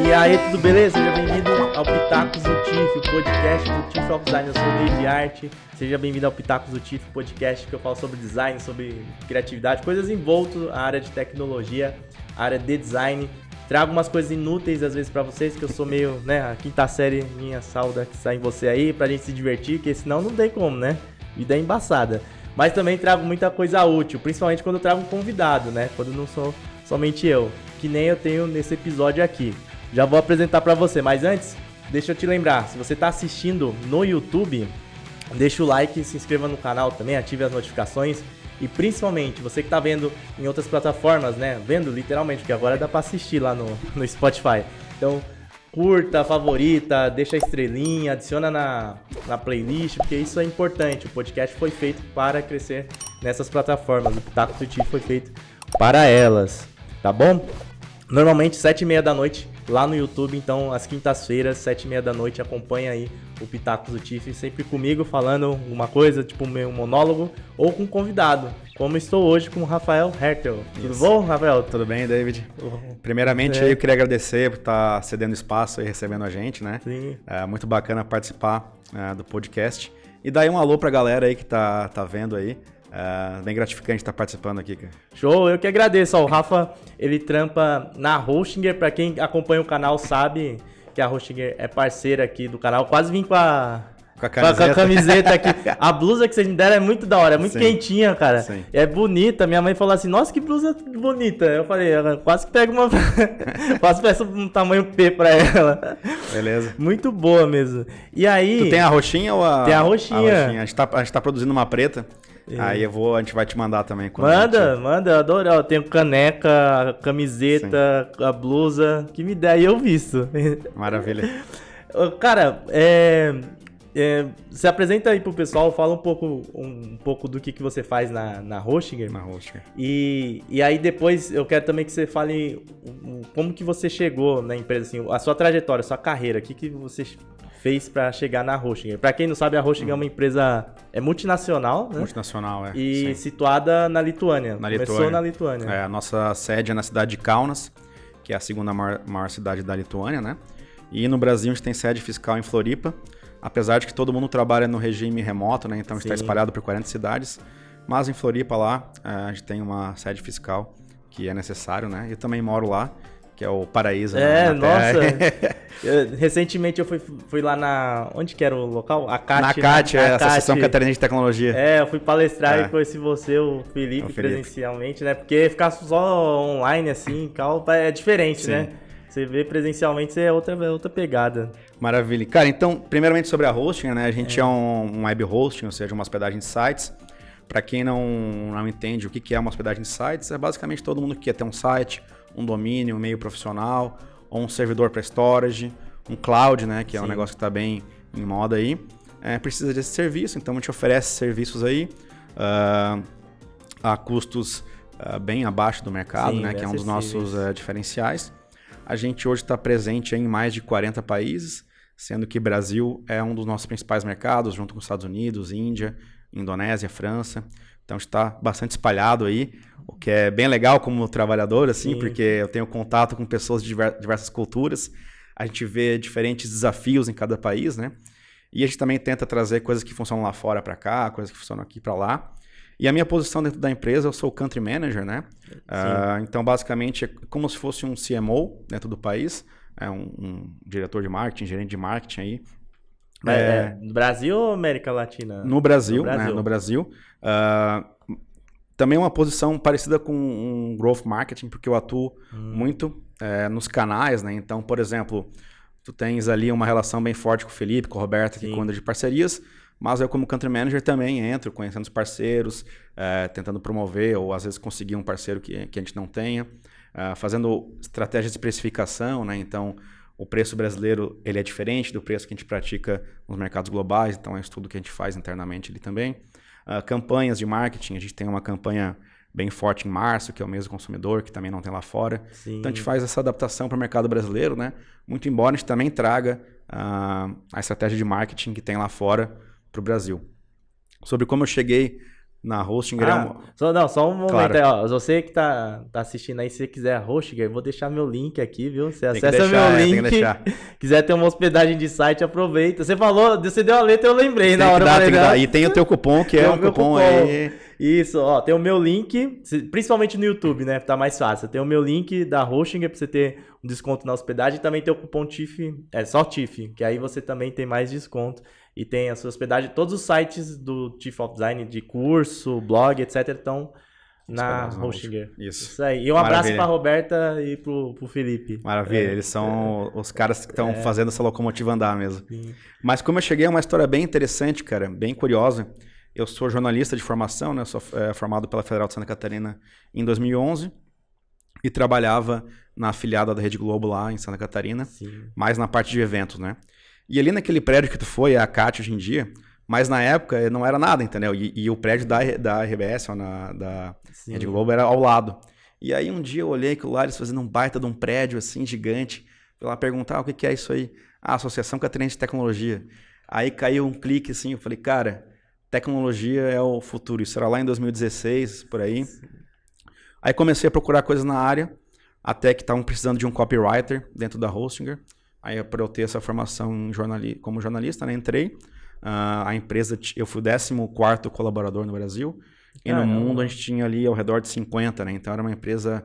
E aí, tudo beleza? Seja bem-vindo ao Pitacos do TIFF, o podcast do TIFF of Design. Eu sou o Dave Art. Seja bem-vindo ao Pitacos do TIFF, podcast que eu falo sobre design, sobre criatividade, coisas envoltas à área de tecnologia, à área de design. Trago umas coisas inúteis às vezes pra vocês, que eu sou meio, a quinta série minha sauda que sai em você aí, pra gente se divertir, porque senão não tem como, né? Vida é embaçada. Mas também trago muita coisa útil, principalmente quando eu trago um convidado, né? Quando não sou somente eu, que nem eu tenho nesse episódio aqui. Já vou apresentar pra você, mas antes, deixa eu te lembrar, se você tá assistindo no YouTube, deixa o like, se inscreva no canal também, ative as notificações e principalmente, você que tá vendo em outras plataformas, né, vendo literalmente, porque agora dá pra assistir lá no Spotify. Então, curta, favorita, deixa a estrelinha, adiciona na playlist, porque isso é importante, o podcast foi feito para crescer nessas plataformas, o Pitacos do TIFF foi feito para elas, tá bom? Normalmente 7h30 da noite lá no YouTube, então às quintas-feiras, 7h30 da noite, acompanha aí o Pitacos do TIFF, sempre comigo falando uma coisa, tipo meu monólogo, ou com um convidado, como estou hoje com o Rafael Hertel. Tudo bom, Rafael? Tudo bem, David? Primeiramente, eu queria agradecer por estar cedendo espaço e recebendo a gente, né? Sim. É muito bacana participar do podcast. E daí um alô pra galera aí que tá vendo aí. Bem gratificante estar participando aqui, cara. Show, eu que agradeço. Ó, o Rafa, ele trampa na Hostinger, pra quem acompanha o canal sabe que a Hostinger é parceira aqui do canal. Quase vim com a camiseta aqui. A blusa que vocês me deram é muito da hora, é muito quentinha, cara. Sim. É bonita. Minha mãe falou assim, nossa, que blusa bonita. Eu falei, quase que pego uma... quase peço um tamanho P pra ela. Beleza. Muito boa mesmo. E aí... Tu tem a roxinha ou a... Tem a roxinha. A gente tá produzindo uma preta. Aí a gente vai te mandar também. Manda, eu adoro. Eu tenho caneca, a camiseta, a blusa, que me der aí eu visto. Maravilha. Cara, se apresenta aí pro pessoal, fala um pouco do que você faz na Hostinger. Na Hostinger. E aí depois eu quero também que você fale como que você chegou na empresa, assim, a sua trajetória, a sua carreira, o que você fez para chegar na Hostinger. Para quem não sabe, a Hostinger é uma empresa multinacional, né? Multinacional, E situada na Lituânia. Começou na Lituânia. A nossa sede é na cidade de Kaunas, que é a segunda maior cidade da Lituânia, né? E no Brasil a gente tem sede fiscal em Floripa, apesar de que todo mundo trabalha no regime remoto, né? Então está espalhado por 40 cidades, mas em Floripa lá a gente tem uma sede fiscal que é necessário, né? Eu também moro lá, que é o paraíso. Nossa. Recentemente eu fui lá na... Onde que era o local? A CAT. Na CAT, a Associação Catarinense de Tecnologia. Eu fui palestrar e conheci você, o Felipe, presencialmente, né? Porque ficar só online, assim, é diferente, né? Você vê presencialmente, é outra pegada. Maravilha. Cara, então, primeiramente sobre a hosting, né? A gente é um web hosting, ou seja, uma hospedagem de sites. Para quem não entende o que é uma hospedagem de sites, é basicamente todo mundo que quer ter um site, um domínio, um meio profissional, ou um servidor para storage, um cloud, né, que é um negócio que está bem em moda aí, precisa desse serviço, então a gente oferece serviços aí a custos bem abaixo do mercado, né, que é um dos nossos diferenciais. A gente hoje está presente em mais de 40 países, sendo que Brasil é um dos nossos principais mercados, junto com os Estados Unidos, Índia, Indonésia, França. Então está bastante espalhado aí, o que é bem legal como trabalhador, assim, porque eu tenho contato com pessoas de diversas culturas, a gente vê diferentes desafios em cada país, né? E a gente também tenta trazer coisas que funcionam lá fora para cá, coisas que funcionam aqui para lá. E a minha posição dentro da empresa, eu sou o Country Manager, né? Então, basicamente, é como se fosse um CMO dentro do país, um diretor de marketing, gerente de marketing aí. No Brasil ou América Latina? No Brasil, né? No Brasil. Também uma posição parecida com um growth marketing, porque eu atuo muito nos canais, né? Então, por exemplo, tu tens ali uma relação bem forte com o Felipe, com a Roberta, que cuida de parcerias, mas eu como country manager também entro, conhecendo os parceiros, tentando promover ou às vezes conseguir um parceiro que a gente não tenha, fazendo estratégias de precificação, né? Então, o preço brasileiro ele é diferente do preço que a gente pratica nos mercados globais, então é um estudo que a gente faz internamente ali também. Campanhas de marketing, a gente tem uma campanha bem forte em março, que é o mês do consumidor, que também não tem lá fora. Então a gente faz essa adaptação para o mercado brasileiro, né? Muito embora a gente também traga a estratégia de marketing que tem lá fora para o Brasil. Sobre como eu cheguei Na Hostinger Só um momento Claro. aí, ó. Você que tá assistindo aí, se você quiser a Hostinger, eu vou deixar meu link aqui, viu? Você Tem que acessa deixar, meu tem link. que deixar. Quiser ter uma hospedagem de site, aproveita. Você deu a letra, eu lembrei Tem na que hora. dar, Eu falei, tem que dar. não. E tem o teu cupom, que Tem é o um meu cupom cupom. aí. Isso, ó, tem o meu link, principalmente no YouTube, né? Tá mais fácil. Tem o meu link da Hostinger pra você ter um desconto na hospedagem e também tem o cupom TIFF, só TIFF, que aí você também tem mais desconto. E tem a sua hospedagem, todos os sites do TIFF of Design, de curso, blog, etc, estão na Hospedados na Hostinger. Isso. Isso aí. E um abraço Maravilha. pra Roberta e pro Felipe. Maravilha, eles são os caras que estão fazendo essa locomotiva andar mesmo. Sim. Mas como eu cheguei, é uma história bem interessante, cara, bem curiosa. Eu sou jornalista de formação, né? Eu sou formado pela Federal de Santa Catarina em 2011 e trabalhava na afiliada da Rede Globo lá em Santa Catarina, Sim. mais na parte de eventos, né? E ali naquele prédio que tu foi, é a CAT hoje em dia, mas na época não era nada, entendeu? E o prédio da RBS, ou da Sim. Rede Globo, era ao lado. E aí um dia eu olhei aquilo lá, eles fazendo um baita de um prédio assim, gigante. Fui lá perguntar o que é isso aí. Ah, Associação Catarinense de Tecnologia. Aí caiu um clique assim, eu falei, cara, tecnologia é o futuro. Isso era lá em 2016, por aí. Sim. Aí comecei a procurar coisas na área, até que estavam precisando de um copywriter dentro da Hostinger. Aí, para eu ter essa formação como jornalista, né, entrei. A empresa, eu fui o 14º colaborador no Brasil. E no mundo a gente tinha ali ao redor de 50, né? Então era uma empresa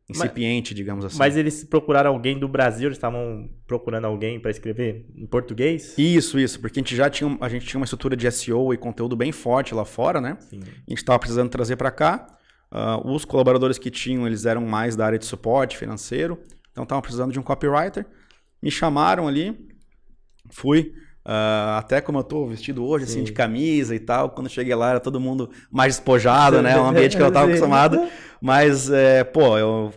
incipiente, digamos assim. Mas eles procuraram alguém do Brasil? Eles estavam procurando alguém para escrever em português? Isso. Porque a gente tinha uma estrutura de SEO e conteúdo bem forte lá fora, né? Sim. A gente estava precisando trazer para cá. Os colaboradores que tinham, eles eram mais da área de suporte financeiro. Então estavam precisando de um copywriter. Me chamaram ali, fui, até como eu tô vestido hoje, assim, de camisa e tal. Quando cheguei lá era todo mundo mais despojado, né? Um ambiente que eu tava acostumado. Mas,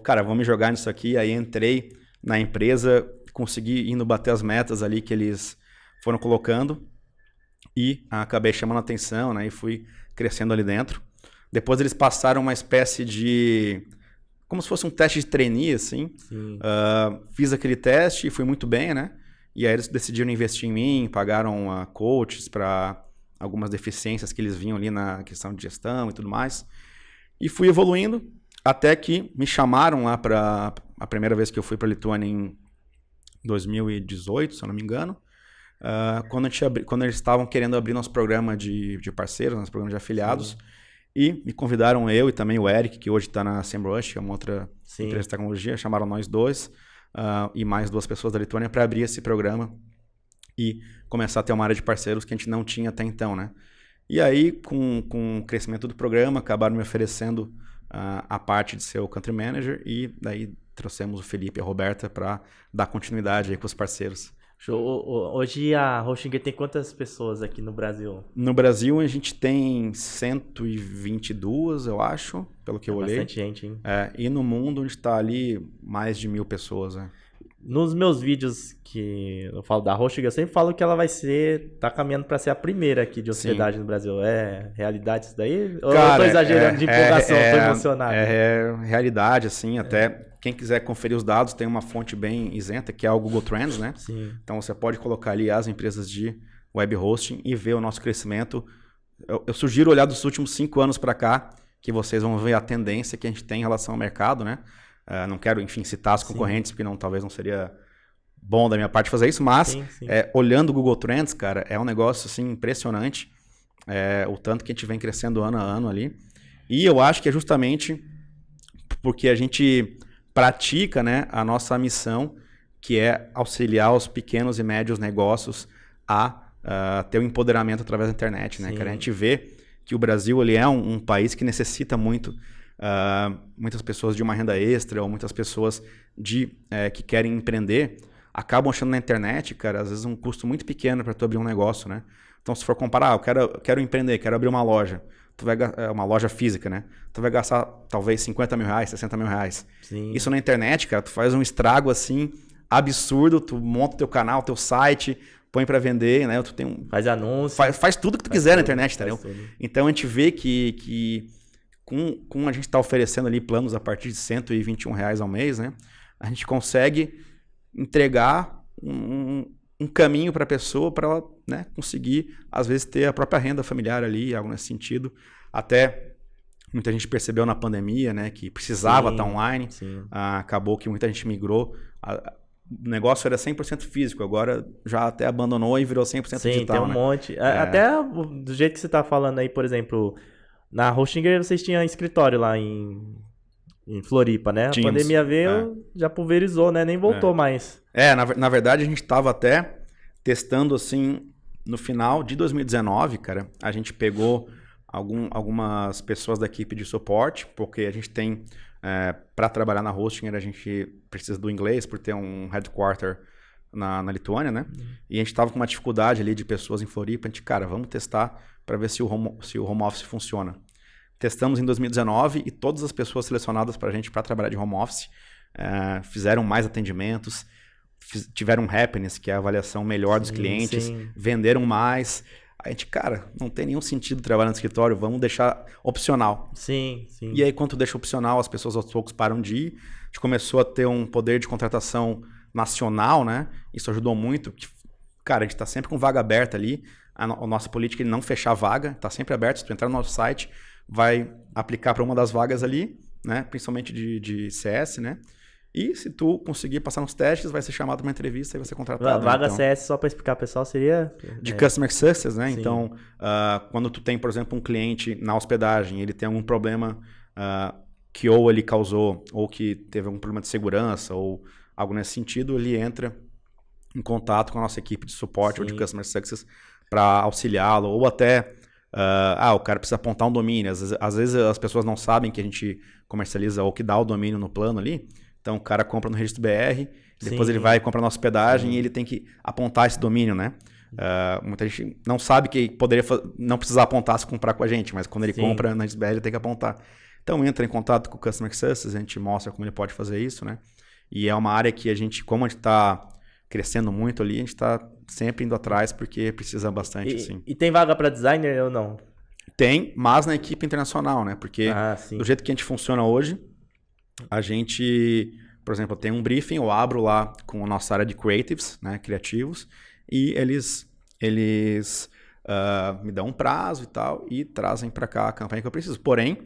cara, vou me jogar nisso aqui. Aí entrei na empresa, consegui indo bater as metas ali que eles foram colocando. E acabei chamando a atenção, né? E fui crescendo ali dentro. Depois eles passaram uma espécie de... como se fosse um teste de trainee, assim. Fiz aquele teste e fui muito bem, né? E aí eles decidiram investir em mim, pagaram coaches para algumas deficiências que eles viam ali na questão de gestão e tudo mais. E fui evoluindo até que me chamaram lá para a primeira vez que eu fui para a Lituânia em 2018, se eu não me engano. Quando eles estavam querendo abrir nosso programa de parceiros, nosso programa de afiliados. Sim. E me convidaram eu e também o Eric, que hoje está na SEMrush, que é uma outra empresa de tecnologia. Chamaram nós dois e mais 2 pessoas da Lituânia para abrir esse programa e começar a ter uma área de parceiros que a gente não tinha até então, né? E aí, com o crescimento do programa, acabaram me oferecendo a parte de ser o Country Manager e daí trouxemos o Felipe e a Roberta para dar continuidade aí com os parceiros. Show. Hoje a Hostinger tem quantas pessoas aqui no Brasil? No Brasil a gente tem 122, eu acho, pelo que eu olhei. Bastante gente, hein? E no mundo a gente tá ali mais de 1.000 pessoas, né? Nos meus vídeos que eu falo da Hostinger, eu sempre falo que ela tá caminhando para ser a primeira aqui de hospedagem no Brasil. É realidade isso daí? Ou eu tô exagerando de empolgação, tô emocionado? É realidade, assim, até... Quem quiser conferir os dados, tem uma fonte bem isenta, que é o Google Trends, né? Sim. Então, você pode colocar ali as empresas de web hosting e ver o nosso crescimento. Eu sugiro olhar dos últimos 5 anos para cá, que vocês vão ver a tendência que a gente tem em relação ao mercado, né? Não quero, enfim, citar as concorrentes, porque talvez não seria bom da minha parte fazer isso, mas olhando o Google Trends, cara, é um negócio, assim, impressionante. O tanto que a gente vem crescendo ano a ano ali. E eu acho que é justamente porque a gente... pratica, né, a nossa missão, que é auxiliar os pequenos e médios negócios a ter o empoderamento através da internet, né, cara? A gente vê que o Brasil ele é um país que necessita muito, muitas pessoas de uma renda extra ou muitas pessoas que querem empreender, acabam achando na internet, cara, às vezes um custo muito pequeno para tu abrir um negócio, né? Então, se for comparar, eu quero empreender, quero abrir uma loja, uma loja física, né? Tu vai gastar talvez 50 mil reais, 60 mil reais. Sim. Isso na internet, cara, tu faz um estrago assim, absurdo, tu monta o teu canal, teu site, põe para vender, né? Tu tem faz anúncio. Faz tudo que tu quiser na internet, entendeu? Então a gente vê que com a gente tá oferecendo ali planos a partir de R$121 ao mês, né? A gente consegue entregar um caminho para a pessoa, para ela, né, conseguir, às vezes, ter a própria renda familiar ali, algo nesse sentido, Até muita gente percebeu na pandemia, né, que precisava estar online. Acabou que muita gente migrou. O negócio era 100% físico, agora já até abandonou e virou 100% digital. Sim, tem um monte. Até do jeito que você tá falando aí, por exemplo, na Hostinger vocês tinham escritório lá em Floripa, né? Tínhamos. A pandemia veio, já pulverizou, né? Nem voltou mais. Na verdade a gente estava até testando assim, no final de 2019, cara, a gente pegou algumas pessoas da equipe de suporte, porque a gente tem, para trabalhar na Hostinger, a gente precisa do inglês, por ter um headquarter na Lituânia, né? E a gente estava com uma dificuldade ali de pessoas em Floripa, a gente, cara, vamos testar para ver se o home office funciona. Testamos em 2019 e todas as pessoas selecionadas para a gente para trabalhar de home office fizeram mais atendimentos, tiveram um happiness, que é a avaliação melhor dos clientes, venderam mais. A gente, cara, não tem nenhum sentido trabalhar no escritório, vamos deixar opcional. Sim. E aí, quando deixa opcional, as pessoas aos poucos param de ir. A gente começou a ter um poder de contratação nacional, né? Isso ajudou muito. Cara, a gente está sempre com vaga aberta ali. A nossa política é não fechar a vaga, está sempre aberto. Se tu entrar no nosso site, vai aplicar para uma das vagas ali, né? Principalmente de CS, né? E se tu conseguir passar nos testes, vai ser chamado para uma entrevista e vai ser contratado. Vaga então, CS, só para explicar pro pessoal, seria... De Customer Success, né? Sim. Então, quando tu tem, por exemplo, um cliente na hospedagem, ele tem algum problema que ou ele causou, ou que teve algum problema de segurança, ou algo nesse sentido, ele entra em contato com a nossa equipe de suporte ou de Customer Success para auxiliá-lo, ou até... o cara precisa apontar um domínio. Às vezes as pessoas não sabem que a gente comercializa ou que dá o domínio no plano ali. Então o cara compra no registro BR, depois ele vai comprar na hospedagem e ele tem que apontar esse domínio, né? Muita gente não sabe que poderia não precisar apontar se comprar com a gente, mas quando ele compra na registro BR ele tem que apontar. Então entra em contato com o Customer Success, a gente mostra como ele pode fazer isso, né? E é uma área que a gente, como a gente está crescendo muito ali, a gente está sempre indo atrás porque precisa bastante, assim. E tem vaga para designer ou não? Tem, mas na equipe internacional, né? Porque do jeito que a gente funciona hoje, a gente, por exemplo, tem um briefing, eu abro lá com a nossa área de creatives, né? Criativos, e eles me dão um prazo e tal, e trazem para cá a campanha que eu preciso. Porém,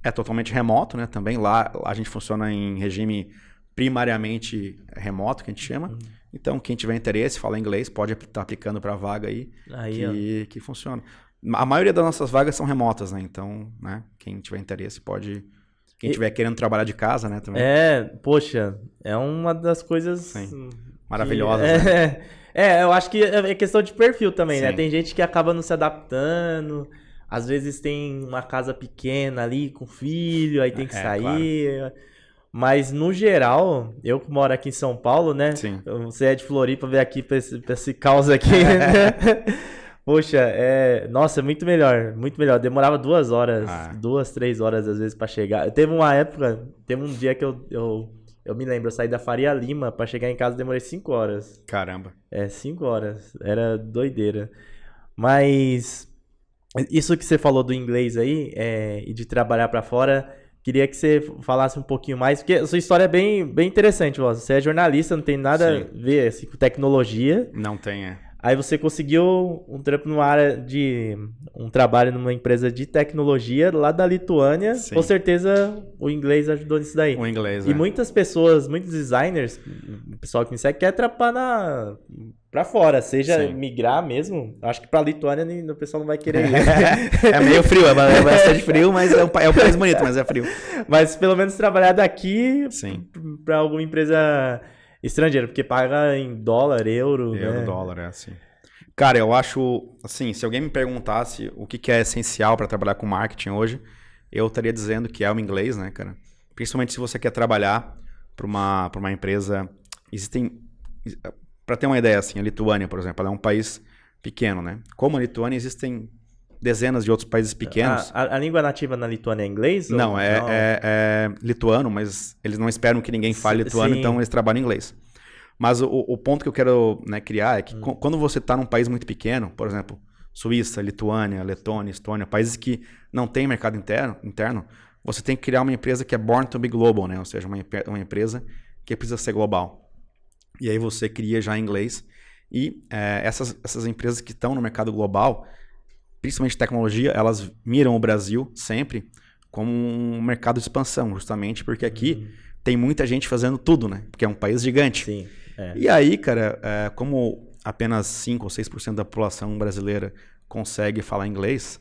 é totalmente remoto, né? Também lá a gente funciona em regime primariamente remoto, que a gente chama. Então, quem tiver interesse, fala inglês, pode estar aplicando para a vaga aí que funciona. A maioria das nossas vagas são remotas, né? Então, né? Quem tiver interesse pode... Quem tiver querendo trabalhar de casa, né? Também. Poxa, é uma das coisas... Maravilhosas, né? Eu acho que é questão de perfil também, né? Tem gente que acaba não se adaptando, às vezes tem uma casa pequena ali com filho, aí tem que sair... Claro. Mas, no geral, eu que moro aqui em São Paulo, né? Sim. Você é de Floripa, veio aqui pra esse caos aqui, né? Poxa, nossa, é muito melhor, muito melhor. Demorava 2 horas, 2, 3 horas às vezes pra chegar. Teve um dia que eu me lembro, eu saí da Faria Lima pra chegar em casa, demorei 5 horas. Caramba. 5 horas, era doideira. Mas, isso que você falou do inglês aí, e de trabalhar pra fora... Queria que você falasse um pouquinho mais, porque a sua história é bem interessante. Você é jornalista, não tem nada a ver assim, com tecnologia. Não tem, Aí você conseguiu um trampo numa área de... um trabalho numa empresa de tecnologia lá da Lituânia. Sim. Com certeza o inglês ajudou nisso daí. O inglês, E muitas pessoas, muitos designers, o pessoal que me segue, quer trampar pra fora. Seja migrar mesmo. Acho que pra Lituânia o pessoal não vai querer ir. É meio frio, é bastante frio, mas é um país bonito, mas é frio. Mas pelo menos trabalhar daqui pra alguma empresa... estrangeiro, porque paga em dólar, euro, né? Dólar, assim. Cara, eu acho, assim, se alguém me perguntasse o que é essencial para trabalhar com marketing hoje, eu estaria dizendo que é o inglês, né, cara? Principalmente se você quer trabalhar para uma empresa... Para ter uma ideia, assim, a Lituânia, por exemplo, ela é um país pequeno, né? Como a Lituânia, existem dezenas de outros países pequenos. A língua nativa na Lituânia é inglês? Não, é lituano, mas eles não esperam que ninguém fale lituano, então eles trabalham em inglês. Mas o ponto que eu quero, né, criar é que quando você está num país muito pequeno, por exemplo, Suíça, Lituânia, Letônia, Estônia, países que não têm mercado interno, você tem que criar uma empresa que é born to be global, né? Ou seja, uma empresa que precisa ser global. E aí você cria já em inglês. E essas empresas que estão no mercado global principalmente tecnologia, elas miram o Brasil sempre como um mercado de expansão, justamente porque aqui tem muita gente fazendo tudo, né? Porque é um país gigante. Sim. E aí, cara, como apenas 5 ou 6% da população brasileira consegue falar inglês,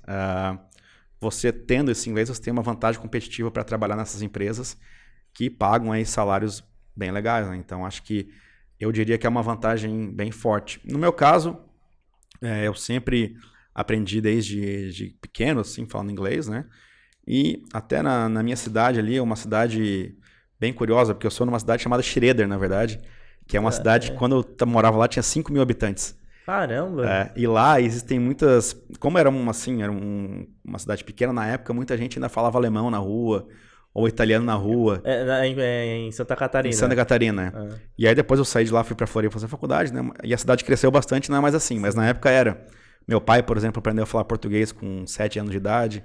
você tendo esse inglês, você tem uma vantagem competitiva para trabalhar nessas empresas que pagam aí salários bem legais, né? Então, acho que eu diria que é uma vantagem bem forte. No meu caso, eu sempre aprendi desde pequeno, assim, falando inglês, né? E até na minha cidade ali, é uma cidade bem curiosa, porque eu sou numa cidade chamada Schroeder, na verdade, que é uma cidade que quando eu morava lá tinha 5 mil habitantes. Caramba! E lá existem muitas... Como era uma cidade pequena na época, muita gente ainda falava alemão na rua, ou italiano na rua. Em Santa Catarina. Em Santa Catarina, E aí depois eu saí de lá, fui pra Floripa fazer faculdade, né? E a cidade cresceu bastante, não é mais assim, mas na época era. Meu pai, por exemplo, aprendeu a falar português com 7 anos de idade.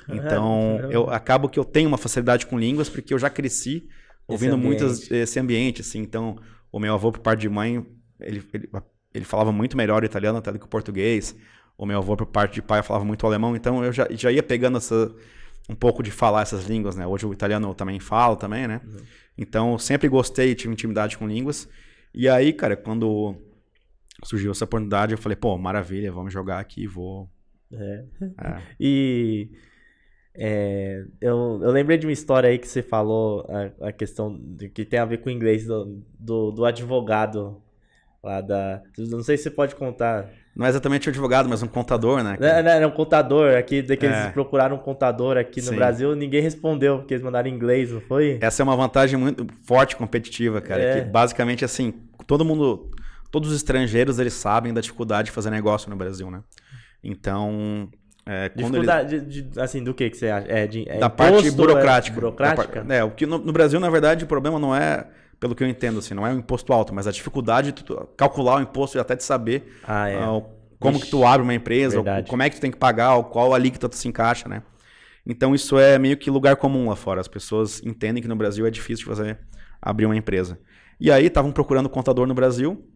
Então, acabo que eu tenho uma facilidade com línguas, porque eu já cresci ouvindo muito esse ambiente, assim. Então, o meu avô, por parte de mãe, ele falava muito melhor o italiano até do que o português. O meu avô, por parte de pai, falava muito alemão. Então, eu já ia pegando um pouco de falar essas línguas, né? Hoje o italiano eu também falo também, né? Então, eu sempre gostei, tive intimidade com línguas. E aí, cara, quando surgiu essa oportunidade, eu falei, pô, maravilha, vamos jogar aqui, vou... E eu lembrei de uma história aí que você falou, a questão de que tem a ver com o inglês do advogado lá da... Não sei se você pode contar. Não é exatamente um advogado, mas um contador, né? Era um contador aqui, que eles procuraram um contador aqui no Sim. Brasil, ninguém respondeu, porque eles mandaram em inglês, não foi? Essa é uma vantagem muito forte, competitiva, cara. Que basicamente, assim, todos os estrangeiros, eles sabem da dificuldade de fazer negócio no Brasil, né? Então... Dificuldade assim, do que você acha? Da parte burocrática. Burocrática? O que no Brasil, na verdade, o problema não é, pelo que eu entendo, assim, não é o imposto alto, mas a dificuldade de calcular o imposto e até de saber como que tu abre uma empresa, como é que tu tem que pagar, qual alíquota tu se encaixa, né? Então isso é meio que lugar comum lá fora. As pessoas entendem que no Brasil é difícil de você abrir uma empresa. E aí estavam procurando contador no Brasil,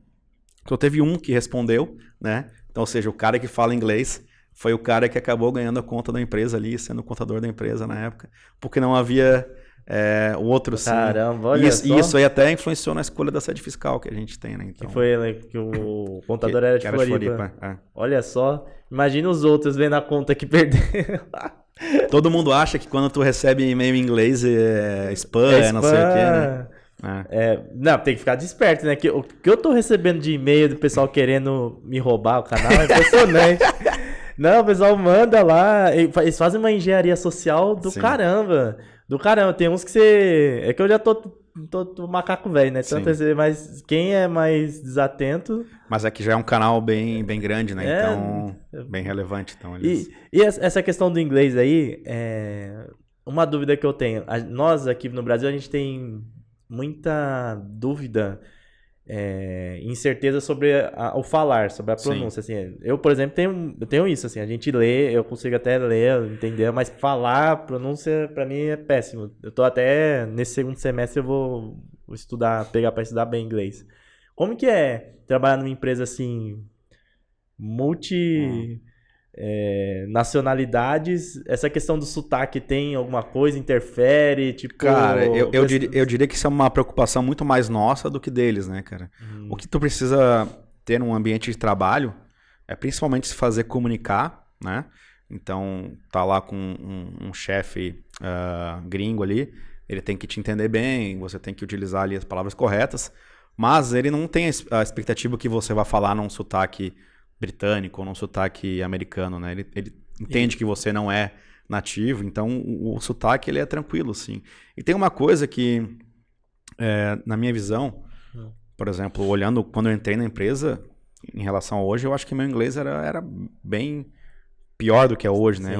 só teve um que respondeu, né? Então, ou seja, o cara que fala inglês foi o cara que acabou ganhando a conta da empresa ali, sendo o contador da empresa na época, porque não havia o outro, assim. Caramba, olha só. E isso aí até influenciou na escolha da sede fiscal que a gente tem, né? Então, que o contador era de Floripa. É. Olha só, imagina os outros vendo a conta que perderam. Todo mundo acha que quando tu recebe e-mail em inglês é spam, não sei o quê, né? Não, tem que ficar desperto, né? O que eu tô recebendo de e-mail do pessoal querendo me roubar o canal é impressionante. Não, o pessoal manda lá, eles fazem uma engenharia social do caramba. Do caramba, tem uns que você... É que eu já tô macaco velho, né? Tanto mas quem é mais desatento... Mas aqui já é um canal bem grande, né? Então, bem relevante. Então, e essa questão do inglês aí, uma dúvida que eu tenho. Nós aqui no Brasil, a gente tem muita dúvida... incerteza sobre o falar, sobre a pronúncia, assim. Eu, por exemplo, tenho isso, assim, a gente lê, eu consigo até ler, entender, mas falar, a pronúncia, pra mim é péssimo. Eu tô até, nesse segundo semestre, eu vou estudar, pegar pra estudar bem inglês. Como que é trabalhar numa empresa, assim, nacionalidades, essa questão do sotaque tem alguma coisa, interfere, tipo... Cara, eu diria que isso é uma preocupação muito mais nossa do que deles, né, cara? O que tu precisa ter num ambiente de trabalho é principalmente se fazer comunicar, né? Então, tá lá com um chefe gringo ali, ele tem que te entender bem, você tem que utilizar ali as palavras corretas, mas ele não tem a expectativa que você vai falar num sotaque britânico ou num sotaque americano, né? Ele entende que você não é nativo, então o sotaque ele é tranquilo, assim. E tem uma coisa que, na minha visão, por exemplo, olhando quando eu entrei na empresa, em relação a hoje, eu acho que meu inglês era bem pior do que é hoje, né?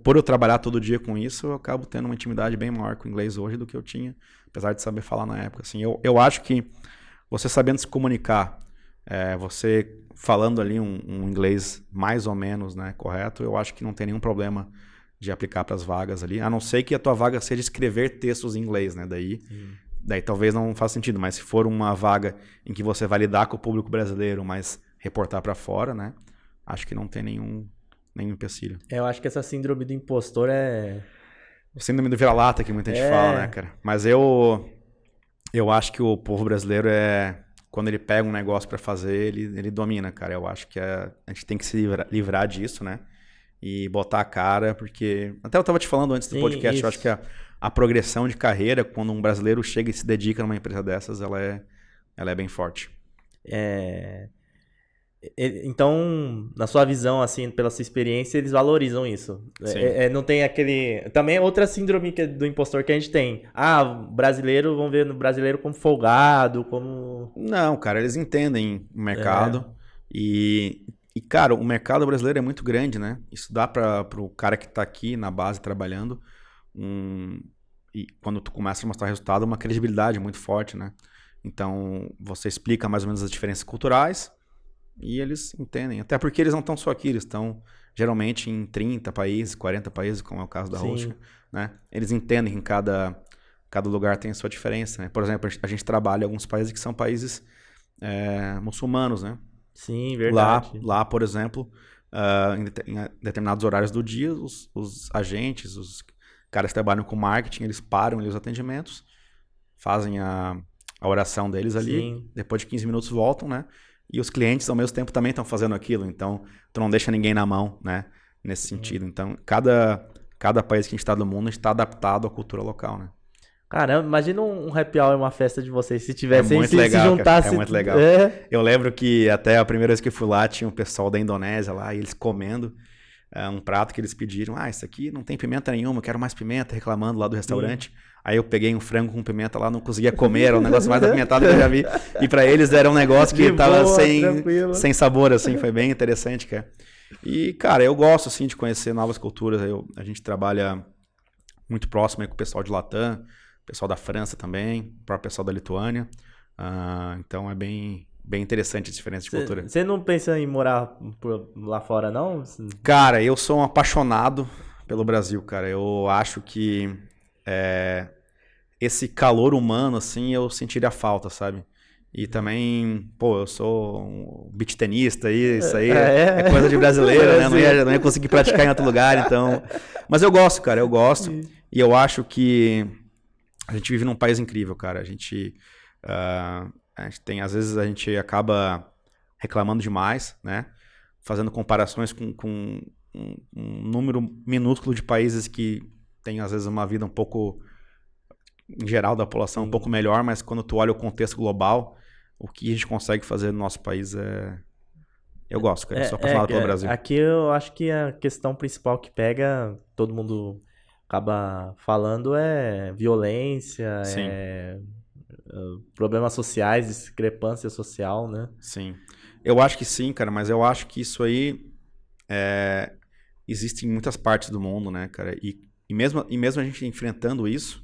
Por eu trabalhar todo dia com isso, eu acabo tendo uma intimidade bem maior com o inglês hoje do que eu tinha, apesar de saber falar na época. Assim, eu acho que você sabendo se comunicar, você falando ali um inglês mais ou menos, né, correto, eu acho que não tem nenhum problema de aplicar para as vagas ali, a não ser que a tua vaga seja escrever textos em inglês, né, daí talvez não faça sentido, mas se for uma vaga em que você vai lidar com o público brasileiro, mas reportar para fora, né, acho que não tem nenhum nenhum empecilho. Eu acho que essa síndrome do impostor é... O síndrome do vira-lata que muita gente fala, né, cara? Mas eu acho que o povo brasileiro quando ele pega um negócio pra fazer, ele domina, cara. Eu acho que a gente tem que se livrar disso, né? E botar a cara, porque... Até eu tava te falando antes do podcast, isso. eu acho que a progressão de carreira, quando um brasileiro chega e se dedica numa empresa dessas, ela é bem forte. Então, na sua visão, assim, pela sua experiência, eles valorizam isso. Não tem aquele... Também é outra síndrome do impostor que a gente tem. Brasileiro, vamos ver no brasileiro como folgado, como... Não, cara, eles entendem o mercado. E, cara, o mercado brasileiro é muito grande, né? Isso dá pro cara que tá aqui na base trabalhando, e quando tu começa a mostrar resultado, uma credibilidade muito forte, né? Então, você explica mais ou menos as diferenças culturais e eles entendem. Até porque eles não estão só aqui, eles estão geralmente em 30 países, 40 países, como é o caso da Hosting, né? Eles entendem que em cada lugar tem a sua diferença, né? Por exemplo, a gente trabalha em alguns países que são países muçulmanos, né? Sim, verdade. Lá, por exemplo, em determinados horários do dia, os agentes, os caras que trabalham com marketing, eles param ali os atendimentos, fazem a oração deles ali, depois de 15 minutos voltam, né? E os clientes, ao mesmo tempo, também estão fazendo aquilo. Então, tu não deixa ninguém na mão, né? Nesse sentido. Então, cada país que a gente está do mundo, a gente está adaptado à cultura local, né? Caramba, imagina um happy hour, uma festa de vocês, se tivessem muito legal, se juntasse. É muito legal. Eu lembro que até a primeira vez que eu fui lá, tinha um pessoal da Indonésia lá, e eles comendo um prato que eles pediram. Isso aqui não tem pimenta nenhuma, eu quero mais pimenta, reclamando lá do restaurante. Aí eu peguei um frango com pimenta lá, não conseguia comer, era o negócio mais apimentado que eu já vi. E pra eles era um negócio que tava sem sabor, assim, foi bem interessante, cara. E, cara, eu gosto, assim, de conhecer novas culturas. A gente trabalha muito próximo aí com o pessoal de Latam, pessoal da França também, o próprio pessoal da Lituânia. Então é bem interessante a diferença de cultura. Você não pensa em morar lá fora, não? Cara, eu sou um apaixonado pelo Brasil, cara. Eu acho que esse calor humano, assim, eu sentiria falta, sabe? E também, eu sou um beach tenista aí, isso aí é coisa de brasileiro, né? Não ia conseguir praticar em outro lugar, então... Mas eu gosto, cara, eu gosto. E eu acho que a gente vive num país incrível, cara. A gente tem, às vezes, a gente acaba reclamando demais, né? Fazendo comparações com um número minúsculo de países que tem, às vezes, uma vida um pouco, em geral, da população um pouco melhor, mas quando tu olha o contexto global, o que a gente consegue fazer no nosso país eu gosto, cara. Eu sou apaixonado pelo Brasil. Aqui eu acho que a questão principal que pega, todo mundo acaba falando, é violência, problemas sociais, discrepância social, né? Sim. Eu acho que sim, cara, mas eu acho que isso aí existe em muitas partes do mundo, né, cara? E mesmo a gente enfrentando isso,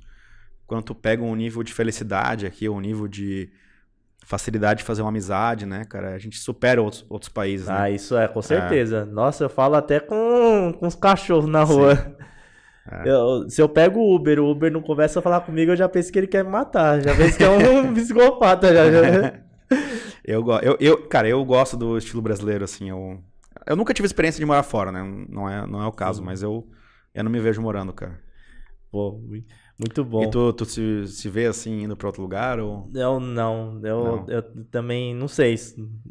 quando tu pega um nível de felicidade aqui, um nível de facilidade de fazer uma amizade, né, cara? A gente supera outros países, né? Isso com certeza. Nossa, eu falo até com os cachorros na rua. Se eu pego o Uber não começa a falar comigo, eu já penso que ele quer me matar. Já penso que é um psicopata. Cara, eu gosto do estilo brasileiro, assim. Eu nunca tive experiência de morar fora, né? Não é o caso, mas eu não me vejo morando, cara. Pô, muito bom. E tu se vê assim, indo pra outro lugar? Ou... Eu não. Eu também não sei.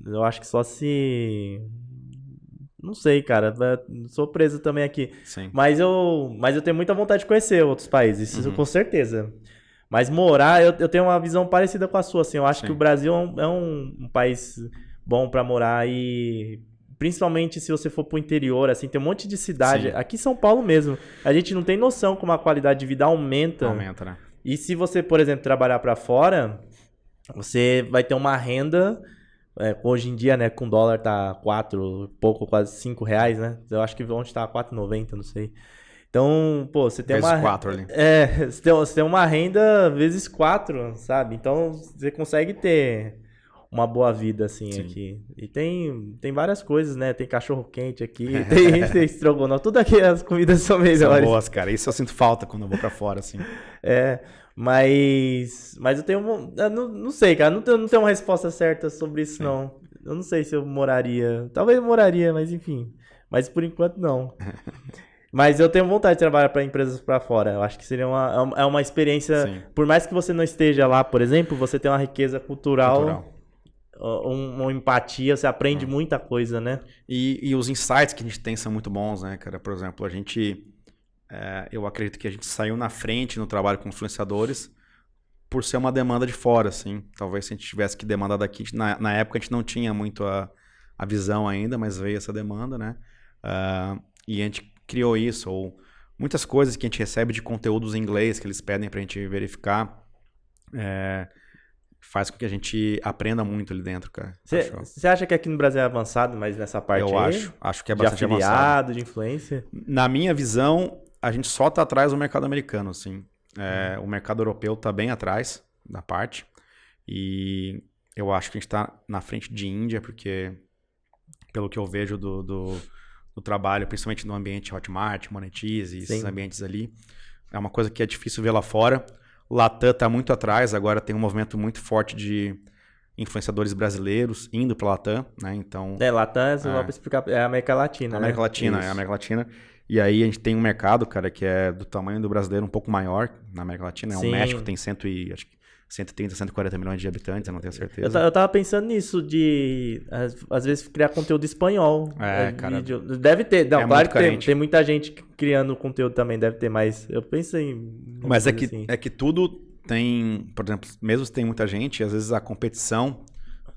Eu acho que só se... Não sei, cara. Sou preso também aqui. Sim. Mas eu tenho muita vontade de conhecer outros países, isso com certeza. Mas morar, eu tenho uma visão parecida com a sua, assim. Eu acho que o Brasil é um país bom pra morar e... Principalmente se você for pro interior, assim, tem um monte de cidade. Sim. Aqui em São Paulo mesmo. A gente não tem noção como a qualidade de vida aumenta. Aumenta, né? E se você, por exemplo, trabalhar pra fora, você vai ter uma renda... hoje em dia, né, com o dólar tá quase R$5, né? Eu acho que ontem tá 4,90, não sei. Então, você tem vezes 4 ali. Você tem uma renda vezes 4, sabe? Então, você consegue ter uma boa vida, assim, aqui. E tem várias coisas, né? Tem cachorro quente aqui, tem estrogonofe, tudo aqui, as comidas são melhores. São boas, cara. Isso eu sinto falta quando eu vou pra fora, assim. Mas eu tenho... Eu não sei, cara. Não tenho uma resposta certa sobre isso, não. Eu não sei se eu moraria. Talvez eu moraria, mas enfim. Mas por enquanto não. Mas eu tenho vontade de trabalhar para empresas para fora. Eu acho que seria uma experiência... Sim. Por mais que você não esteja lá, por exemplo, você tem uma riqueza cultural. Uma empatia, você aprende muita coisa, né? E os insights que a gente tem são muito bons, né, cara? Por exemplo, eu acredito que a gente saiu na frente no trabalho com influenciadores por ser uma demanda de fora, assim. Talvez se a gente tivesse que demandar daqui, na época a gente não tinha muito a visão ainda, mas veio essa demanda, né? E a gente criou isso, ou muitas coisas que a gente recebe de conteúdos em inglês que eles pedem pra gente verificar, faz com que a gente aprenda muito ali dentro, cara. Você acha que aqui no Brasil é avançado, mas nessa parte eu aí? acho que é bastante de afiliado, avançado. De influência? Na minha visão, a gente só tá atrás do mercado americano, assim. O mercado europeu tá bem atrás da parte. E eu acho que a gente tá na frente de Índia, porque pelo que eu vejo do trabalho, principalmente no ambiente Hotmart, Monetize, esses ambientes ali, é uma coisa que é difícil ver lá fora. Latam está muito atrás, agora tem um movimento muito forte de influenciadores brasileiros indo para Latam, né? Então, Latam, só para explicar, é a América Latina, América Latina, é a América Latina. E aí a gente tem um mercado, cara, que é do tamanho do brasileiro um pouco maior na América Latina. O México tem 130, 140 milhões de habitantes, eu não tenho certeza. Eu tava pensando nisso, de às vezes criar conteúdo espanhol. Cara. Deve ter, não, claro que tem muita gente criando conteúdo também, deve ter, mas eu pensei em... Mas é que tudo tem, por exemplo, mesmo se tem muita gente, às vezes a competição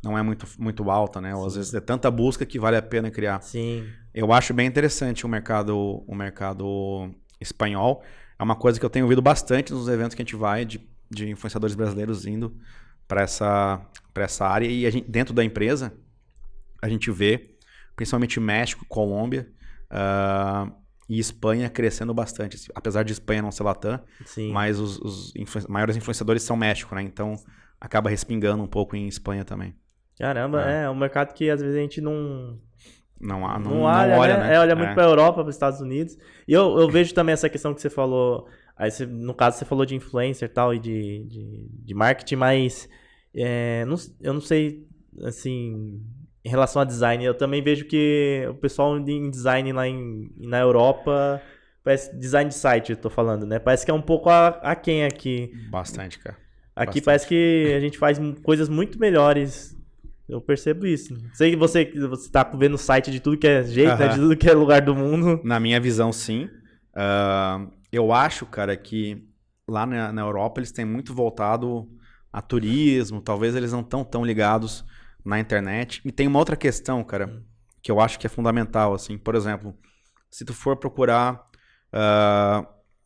não é muito alta, né? Ou às vezes é tanta busca que vale a pena criar. Sim. Eu acho bem interessante o mercado espanhol. É uma coisa que eu tenho ouvido bastante nos eventos que a gente vai de influenciadores brasileiros indo para essa área. E a gente, dentro da empresa, a gente vê, principalmente México, Colômbia e Espanha crescendo bastante. Apesar de Espanha não ser Latam, mas os maiores influenciadores são México, né? Então acaba respingando um pouco em Espanha também. Caramba, é um mercado que às vezes a gente não olha, né? Olha muito para a Europa, para os Estados Unidos. E eu vejo também essa questão que você falou. Aí no caso você falou de influencer e tal, e de marketing, mas eu não sei, assim, em relação a design, eu também vejo que o pessoal em design lá na Europa, parece design de site, eu tô falando, né? Parece que é um pouco aquém aqui. Bastante, cara. Aqui parece que a gente faz coisas muito melhores. Eu percebo isso. Sei que você tá vendo o site de tudo que é jeito, né? De tudo que é lugar do mundo. Na minha visão, sim. Eu acho, cara, que lá na Europa eles têm muito voltado a turismo. Talvez eles não estão tão ligados na internet. E tem uma outra questão, cara, que eu acho que é fundamental, assim. Por exemplo, se tu for procurar...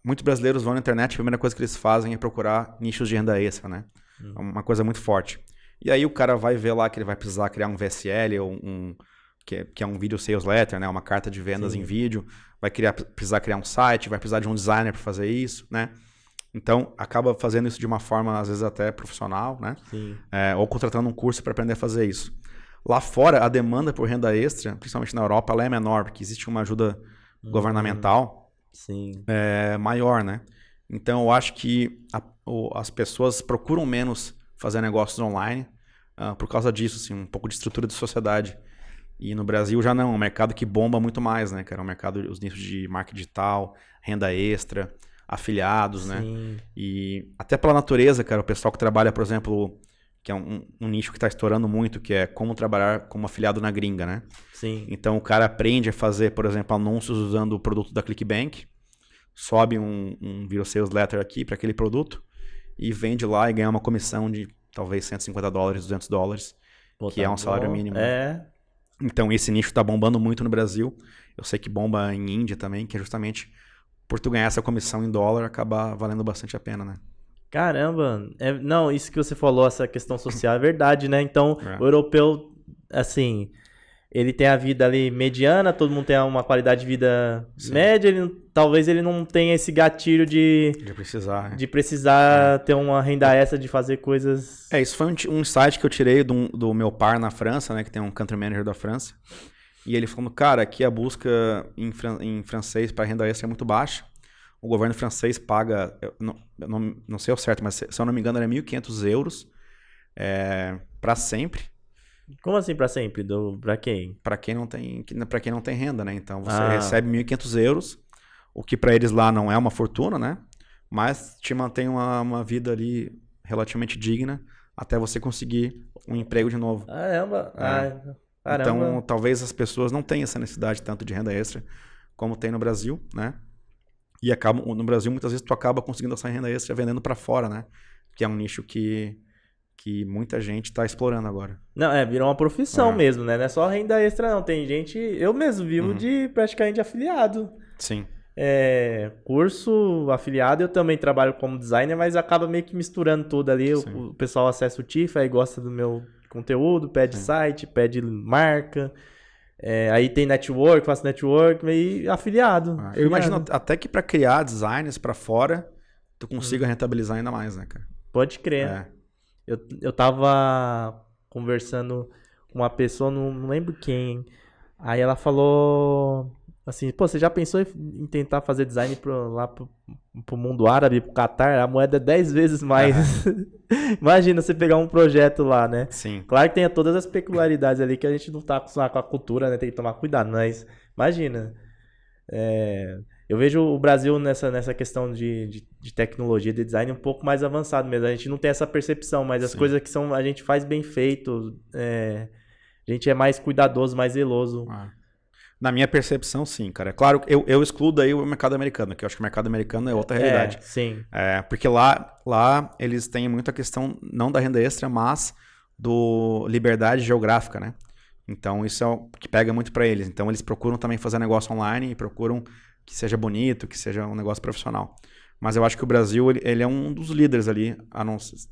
muitos brasileiros vão na internet, a primeira coisa que eles fazem é procurar nichos de renda extra, né? É uma coisa muito forte. E aí o cara vai ver lá que ele vai precisar criar um VSL, ou que é um video sales letter, né? Uma carta de vendas em vídeo. Vai precisar criar um site, vai precisar de um designer para fazer isso, né? Então, acaba fazendo isso de uma forma, às vezes, até profissional, né? Ou contratando um curso para aprender a fazer isso. Lá fora, a demanda por renda extra, principalmente na Europa, ela é menor, porque existe uma ajuda governamental maior, né? Então, eu acho que as pessoas procuram menos fazer negócios online por causa disso, assim, um pouco de estrutura de sociedade. E no Brasil já não, é um mercado que bomba muito mais, né, cara? É um mercado, os nichos de marketing digital, renda extra, afiliados, né? E até pela natureza, cara, o pessoal que trabalha, por exemplo, que é um nicho que está estourando muito, que é como trabalhar como afiliado na gringa, né? Então o cara aprende a fazer, por exemplo, anúncios usando o produto da ClickBank, sobe um video sales letter aqui para aquele produto, e vende lá e ganha uma comissão de talvez $150, $200, que é um salário mínimo. Então esse nicho está bombando muito no Brasil. Eu sei que bomba em Índia também, que é justamente por tu ganhar essa comissão em dólar, acaba valendo bastante a pena, né? Caramba! Não, isso que você falou, essa questão social é verdade, né? Então, o europeu, assim... Ele tem a vida ali mediana, todo mundo tem uma qualidade de vida média, talvez ele não tenha esse gatilho de precisar ter uma renda extra, de fazer coisas... Isso foi um insight que eu tirei do meu par na França, né, que tem um country manager da França, e ele falou, cara, aqui a busca em francês para renda extra é muito baixa, o governo francês paga, eu não sei o certo, mas se eu não me engano era 1.500 euros para sempre. Como assim pra sempre? Pra quem? Para quem não tem renda, né? Então você recebe 1.500 euros, o que para eles lá não é uma fortuna, né? Mas te mantém uma vida ali relativamente digna até você conseguir um emprego de novo. Caramba. Caramba. Então, talvez as pessoas não tenham essa necessidade tanto de renda extra como tem no Brasil, né? E no Brasil, muitas vezes, tu acaba conseguindo essa renda extra vendendo para fora, né? Que é um nicho que muita gente está explorando agora. Não, virou uma profissão mesmo, né? Não é só renda extra, não. Tem gente... Eu mesmo vivo de praticamente afiliado. Sim. Curso, afiliado, eu também trabalho como designer, mas acaba meio que misturando tudo ali. O pessoal acessa o TIFF, aí gosta do meu conteúdo, pede site, pede marca. Aí tem network, faço network, e afiliado. Eu imagino até que para criar designers para fora, tu consiga rentabilizar ainda mais, né, cara? Pode crer. Eu tava conversando com uma pessoa, não lembro quem. Aí ela falou assim, pô, você já pensou em tentar fazer design lá pro mundo árabe, pro Catar? A moeda é 10 vezes mais. Imagina você pegar um projeto lá, né? Sim. Claro que tem todas as peculiaridades ali que a gente não tá acostumado com a cultura, né? Tem que tomar cuidado, mas imagina. Eu vejo o Brasil nessa questão de tecnologia, de design um pouco mais avançado mesmo. A gente não tem essa percepção, mas as coisas que a gente faz bem feito, a gente é mais cuidadoso, mais zeloso. Na minha percepção, sim, cara. É claro, eu excluo daí o mercado americano, que eu acho que o mercado americano é outra realidade. Sim. Porque lá eles têm muita questão, não da renda extra, mas do liberdade geográfica, né? Então, isso é o que pega muito para eles. Então, eles procuram também fazer negócio online e procuram que seja bonito, que seja um negócio profissional. Mas eu acho que o Brasil, ele é um dos líderes ali,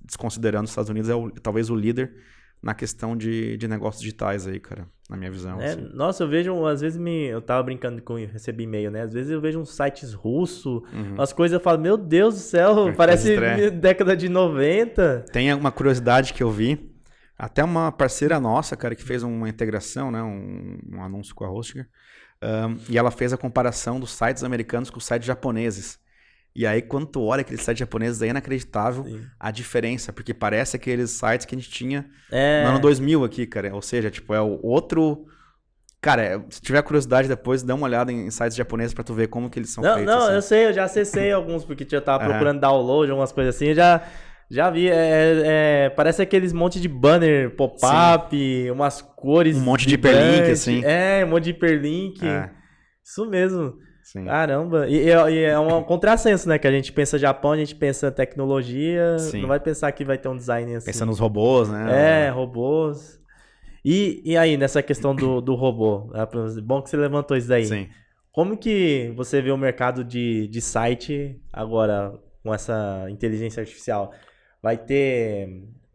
desconsiderando os Estados Unidos, talvez o líder na questão de negócios digitais aí, cara, na minha visão. Assim. Nossa, eu vejo, às vezes eu tava brincando com recebi e-mail, né? Às vezes eu vejo uns sites russos, umas coisas, eu falo, meu Deus do céu, parece década de 90. Tem uma curiosidade que eu vi, até uma parceira nossa, cara, que fez uma integração, né? Um anúncio com a Hostinger, e ela fez a comparação dos sites americanos com os sites japoneses. E aí, quando tu olha aqueles sites japoneses, é inacreditável a diferença, porque parece aqueles sites que a gente tinha no ano 2000 aqui, cara. Ou seja, tipo, é o outro... Cara, se tiver curiosidade depois, dá uma olhada em sites japoneses pra tu ver como que eles são feitos. Não, assim. Eu sei, eu já acessei alguns, porque eu tava procurando download, algumas coisas assim, eu já vi. Parece aqueles monte de banner pop-up, umas cores... Um monte de hiperlink, assim. Um monte de hiperlink. Isso mesmo. Sim. Caramba, e é um contrassenso, né? Que a gente pensa Japão, a gente pensa tecnologia, não vai pensar que vai ter um design assim. Pensa nos robôs, né? Robôs. E aí, nessa questão do robô, bom que você levantou isso daí. Sim. Como que você vê o mercado de site agora com essa inteligência artificial?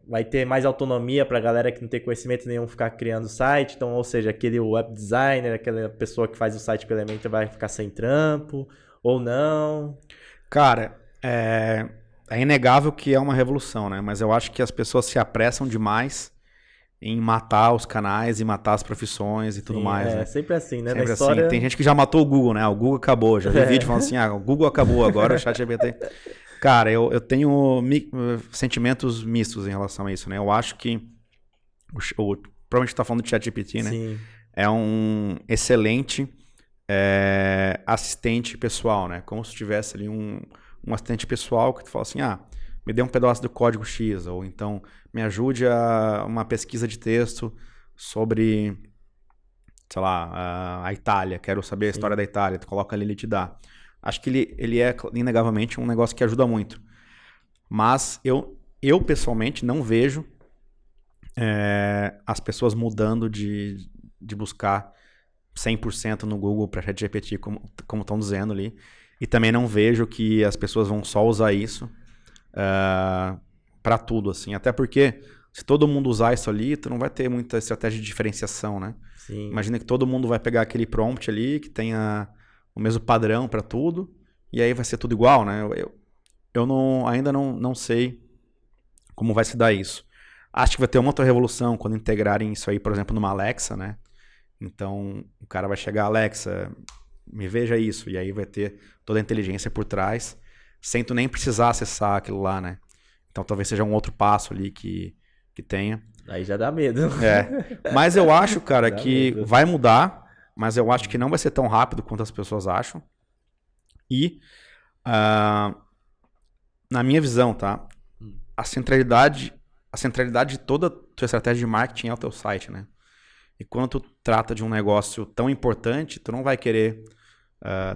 Vai ter mais autonomia para a galera que não tem conhecimento nenhum ficar criando site? Então, ou seja, aquele web designer, aquela pessoa que faz o site com Elementor vai ficar sem trampo ou não? Cara, é inegável que é uma revolução, né? Mas eu acho que as pessoas se apressam demais em matar os canais e matar as profissões e tudo mais, né? Sempre assim, né? Sempre Na história... assim. Tem gente que já matou o Google, né? O Google acabou. Já vi vídeo falando assim, o Google acabou agora, o ChatGPT... Cara, eu tenho sentimentos mistos em relação a isso, né? Eu acho que provavelmente tá falando de ChatGPT, né? Sim. É um excelente assistente pessoal, né? Como se tivesse ali um assistente pessoal que tu fala assim, me dê um pedaço do código X, ou então me ajude a uma pesquisa de texto sobre, sei lá, a Itália, quero saber a história da Itália, tu coloca ali, ele te dá. Acho que ele é, inegavelmente, um negócio que ajuda muito. Mas eu pessoalmente, não vejo as pessoas mudando de buscar 100% no Google para ChatGPT, como estão dizendo ali. E também não vejo que as pessoas vão só usar isso para tudo, assim. Até porque, se todo mundo usar isso ali, tu não vai ter muita estratégia de diferenciação, né? Sim. Imagina que todo mundo vai pegar aquele prompt ali, que tenha... o mesmo padrão para tudo, e aí vai ser tudo igual, né? Eu ainda não sei como vai se dar isso. Acho que vai ter uma outra revolução quando integrarem isso aí, por exemplo, numa Alexa, né? Então, o cara vai chegar, Alexa, me veja isso, e aí vai ter toda a inteligência por trás, sem tu nem precisar acessar aquilo lá, né? Então, talvez seja um outro passo ali que que tenha. Aí já dá medo. Mas eu acho, cara, Dá que medo. vai mudar, mas eu acho que não vai ser tão rápido quanto as pessoas acham. E, na minha visão, tá? A centralidade de toda a tua estratégia de marketing é o teu site, né? E quando tu trata de um negócio tão importante, tu não vai querer...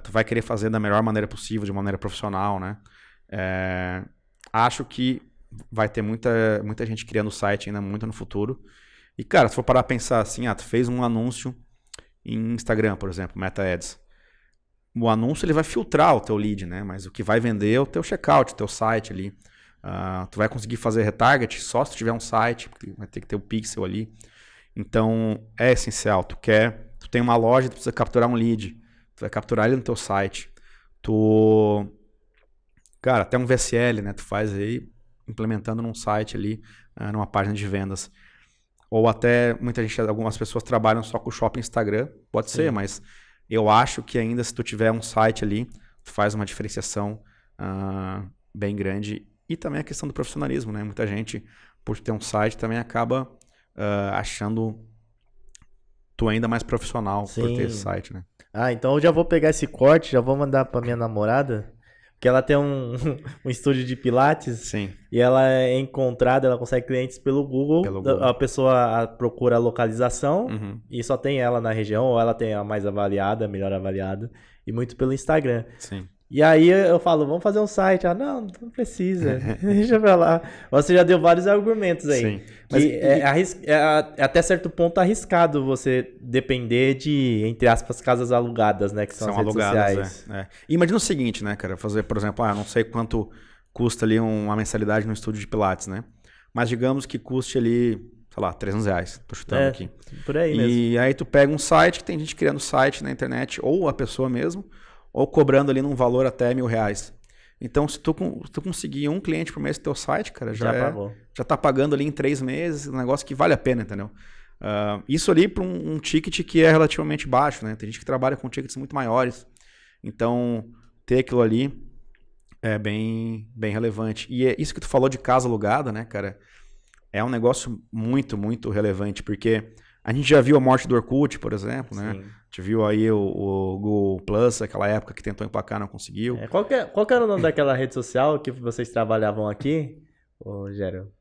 tu vai querer fazer da melhor maneira possível, de uma maneira profissional, né? Acho que vai ter muita gente criando site ainda muito no futuro. E, cara, se for parar a pensar assim, tu fez um anúncio em Instagram, por exemplo, Meta Ads. O anúncio ele vai filtrar o teu lead, né? Mas o que vai vender é o teu checkout, o teu site ali. Tu vai conseguir fazer retarget só se tu tiver um site, porque vai ter que ter o pixel ali. Então, é essencial. Tu tem uma loja, tu precisa capturar um lead. Tu vai capturar ele no teu site. Cara, até um VSL, né? Tu faz aí implementando num site ali, numa página de vendas. Ou até, algumas pessoas trabalham só com o shopping Instagram. Pode ser, mas eu acho que ainda se tu tiver um site ali, tu faz uma diferenciação bem grande. E também a questão do profissionalismo, né? Muita gente, por ter um site, também acaba achando tu ainda mais profissional por ter esse site, né? Então eu já vou pegar esse corte, já vou mandar pra minha namorada, porque ela tem um estúdio de pilates. Sim. E ela é encontrada, ela consegue clientes pelo Google. A pessoa procura a localização e só tem ela na região, ou ela tem a mais avaliada, a melhor avaliada, e muito pelo Instagram. Sim. E aí eu falo, vamos fazer um site. Não precisa, deixa pra lá. Você já deu vários argumentos aí. Sim. Mas até certo ponto arriscado você depender de, entre aspas, casas alugadas, né? Que são as redes sociais. E imagina o seguinte, né, cara? Fazer, por exemplo, não sei quanto custa ali uma mensalidade no estúdio de Pilates, né? Mas digamos que custe ali, sei lá, R$300. Tô chutando aqui. Por aí mesmo. E aí tu pega um site, que tem gente criando site na internet, ou a pessoa mesmo, ou cobrando ali num valor até R$1.000. Então, se tu conseguir um cliente por mês do teu site, cara, já tá pagando ali em 3 meses, um negócio que vale a pena, entendeu? Isso ali para um ticket que é relativamente baixo, né? Tem gente que trabalha com tickets muito maiores. Então, ter aquilo ali é bem relevante. E é isso que tu falou de casa alugada, né, cara? É um negócio muito, muito relevante, porque a gente já viu a morte do Orkut, por exemplo, né? Sim. A gente viu aí o Google Plus, aquela época que tentou emplacar, não conseguiu. Qual que era o nome daquela rede social que vocês trabalhavam aqui, Rogério?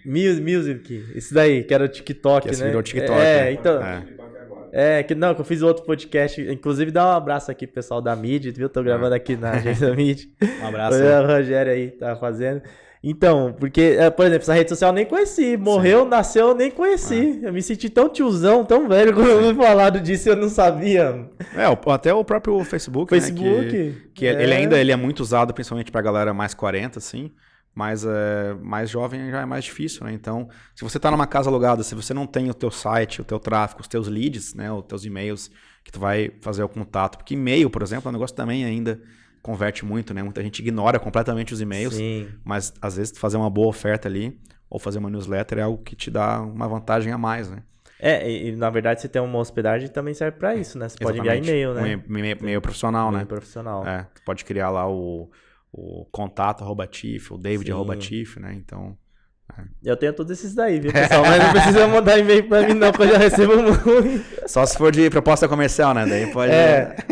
Music. Esse daí, que era o TikTok, que né? Virou TikTok. Né? Então... que eu fiz outro podcast, inclusive dá um abraço aqui pro pessoal da Mid, viu? Tô gravando aqui na agência Mid. Um abraço. O Rogério aí tá fazendo. Então, porque, por exemplo, essa rede social eu nem conheci. Morreu, nasceu, eu nem conheci. Eu me senti tão tiozão, tão velho, quando eu me falaram disso eu não sabia. Até o próprio Facebook, né? Que ele é muito usado, principalmente pra galera mais 40, assim. Mas mais jovem já é mais difícil, né? Então, se você tá numa casa alugada, se você não tem o teu site, o teu tráfego, os teus leads, né? Os teus e-mails que tu vai fazer o contato. Porque e-mail, por exemplo, é um negócio também ainda converte muito, né? Muita gente ignora completamente os e-mails. Sim. Mas, às vezes, tu fazer uma boa oferta ali ou fazer uma newsletter é algo que te dá uma vantagem a mais, né? E na verdade, se tem uma hospedagem, também serve pra isso, né? Você pode enviar e-mail, né? E-mail profissional, né? E-mail profissional. Tu pode criar lá o contato @TIFF, o David @TIFF, né? Então... Eu tenho todos esses daí, viu, pessoal? Mas não precisa mandar e-mail pra mim, não, porque eu já recebo muito. Só se for de proposta comercial, né? Daí pode...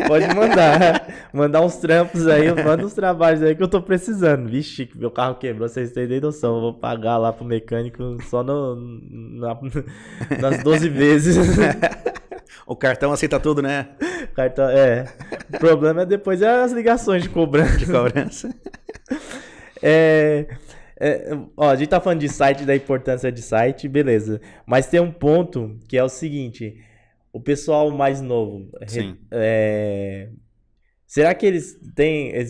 pode mandar. Mandar uns trampos aí, manda uns trabalhos aí que eu tô precisando. Vixe, meu carro quebrou, vocês têm nem noção. Eu vou pagar lá pro mecânico só nas 12 vezes. O cartão aceita tudo, né? Cartão, O problema é depois as ligações de cobrança. A gente tá falando de site, da importância de site, beleza. Mas tem um ponto que é o seguinte: o pessoal mais novo, Sim. será que eles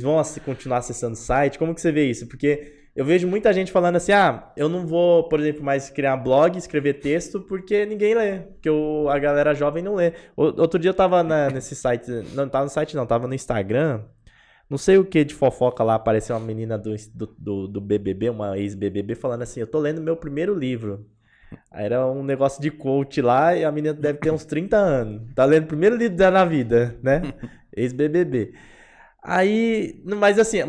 vão continuar acessando o site? Como que você vê isso? Porque eu vejo muita gente falando assim, eu não vou, por exemplo, mais criar blog, escrever texto, porque ninguém lê, porque a galera jovem não lê. Outro dia eu tava nesse site, não tava no site não, tava no Instagram, não sei o que de fofoca lá, apareceu uma menina do BBB, uma ex-BBB, falando assim, eu tô lendo meu primeiro livro. Aí era um negócio de coach lá, e a menina deve ter uns 30 anos, tá lendo o primeiro livro dela na vida, né? Ex-BBB. Aí, mas assim,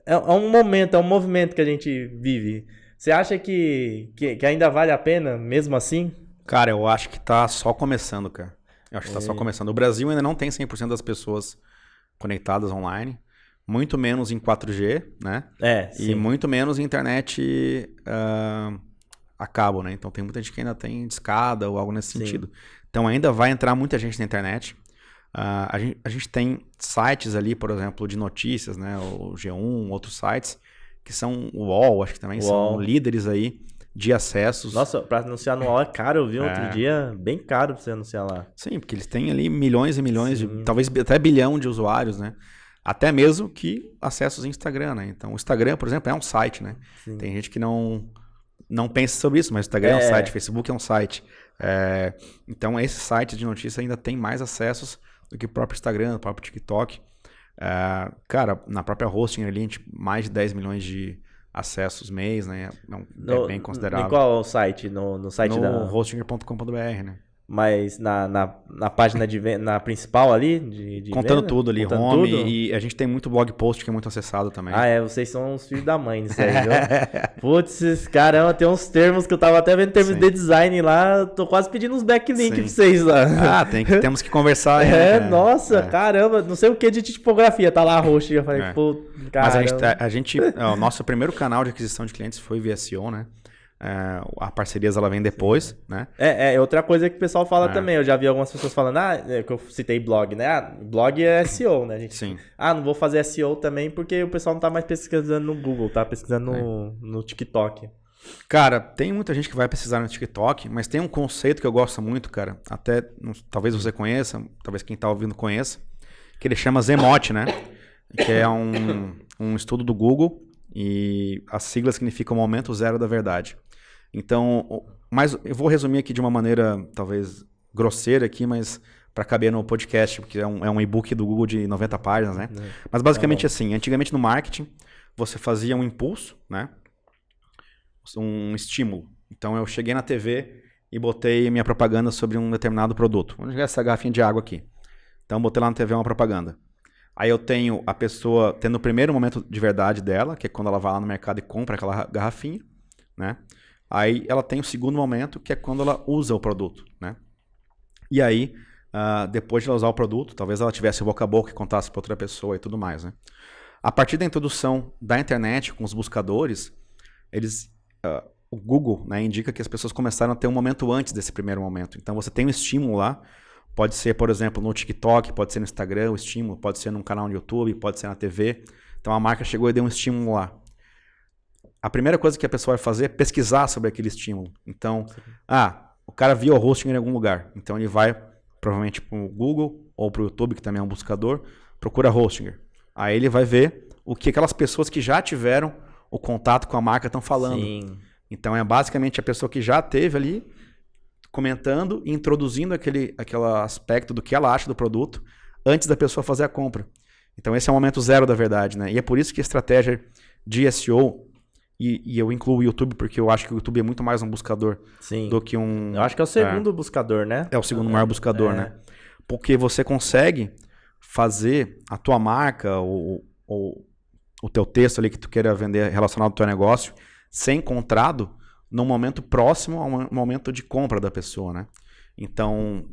é um momento, é um movimento que a gente vive. Você acha que ainda vale a pena, mesmo assim? Cara, eu acho que tá só começando, cara. Eu acho que tá só começando. O Brasil ainda não tem 100% das pessoas conectadas online. Muito menos em 4G, né? Sim. E muito menos em internet a cabo, né? Então tem muita gente que ainda tem discada ou algo nesse sentido. Então ainda vai entrar muita gente na internet. A gente tem sites ali, por exemplo, de notícias, né? O G1, outros sites, que são o UOL, acho que também são líderes aí de acessos. Nossa, pra anunciar no UOL é caro, eu vi outro dia, bem caro pra você anunciar lá. Sim, porque eles têm ali milhões e milhões, talvez até bilhão de usuários, né? Até mesmo que acessos em Instagram, né? Então o Instagram, por exemplo, é um site, né? Sim. Tem gente que não pensa sobre isso, mas o Instagram é um site, o Facebook é um site. Então esse site de notícia ainda tem mais acessos do que o próprio Instagram, o próprio TikTok. Cara, na própria hosting ali, a gente mais de 10 milhões de acessos mês, né? É bem considerável. Em qual site? No site da... No hostinger.com.br, né? Mas na página na principal ali? De contando venda? tudo ali, contando home. tudo? E a gente tem muito blog post que é muito acessado também. Vocês são os filhos da mãe nisso aí, viu? Putz, caramba, tem uns termos que eu tava até vendo termos de design lá. Tô quase pedindo uns backlinks pra vocês lá. Temos que conversar. Caramba, não sei o que de tipografia. Tá lá a host. Eu falei, pô, caramba. Mas o nosso primeiro canal de aquisição de clientes foi via SEO, né? A parcerias ela vem depois, né? Outra coisa que o pessoal fala também. Eu já vi algumas pessoas falando, que eu citei blog, né? Blog é SEO, né, gente? Sim. Não vou fazer SEO também porque o pessoal não tá mais pesquisando no Google, tá pesquisando no TikTok. Cara, tem muita gente que vai pesquisar no TikTok, mas tem um conceito que eu gosto muito, cara. Até, talvez você conheça, talvez quem tá ouvindo conheça, que ele chama Zemote, né? Que é um estudo do Google e a sigla significa o momento zero da verdade. Então, mas eu vou resumir aqui de uma maneira talvez grosseira aqui, mas para caber no podcast, porque é um e-book do Google de 90 páginas, né? Mas basicamente assim, antigamente no marketing, você fazia um impulso, né? Um estímulo. Então eu cheguei na TV e botei minha propaganda sobre um determinado produto. Vamos jogar essa garrafinha de água aqui. Então botei lá na TV uma propaganda. Aí eu tenho a pessoa tendo o primeiro momento de verdade dela, que é quando ela vai lá no mercado e compra aquela garrafinha, né? Aí ela tem o segundo momento, que é quando ela usa o produto, né? E aí, depois de ela usar o produto, talvez ela tivesse boca a boca e contasse para outra pessoa e tudo mais, né? A partir da introdução da internet com os buscadores, o Google, né, indica que as pessoas começaram a ter um momento antes desse primeiro momento. Então você tem um estímulo lá, pode ser, por exemplo, no TikTok, pode ser no Instagram, o estímulo, pode ser num canal no YouTube, pode ser na TV. Então a marca chegou e deu um estímulo lá. A primeira coisa que a pessoa vai fazer é pesquisar sobre aquele estímulo. Então, o cara viu o hosting em algum lugar. Então ele vai, provavelmente, para o Google ou para o YouTube, que também é um buscador, procura Hostinger. Aí ele vai ver o que aquelas pessoas que já tiveram o contato com a marca estão falando. Sim. Então é basicamente a pessoa que já teve ali comentando e introduzindo aquele aspecto do que ela acha do produto antes da pessoa fazer a compra. Então esse é o momento zero da verdade, né? E é por isso que a estratégia de SEO, e eu incluo o YouTube porque eu acho que o YouTube é muito mais um buscador do que um... Eu acho que é o segundo buscador, né? É o segundo maior buscador, né? Porque você consegue fazer a tua marca ou o teu texto ali que tu queira vender relacionado ao teu negócio ser encontrado no momento próximo ao momento de compra da pessoa, né? Então,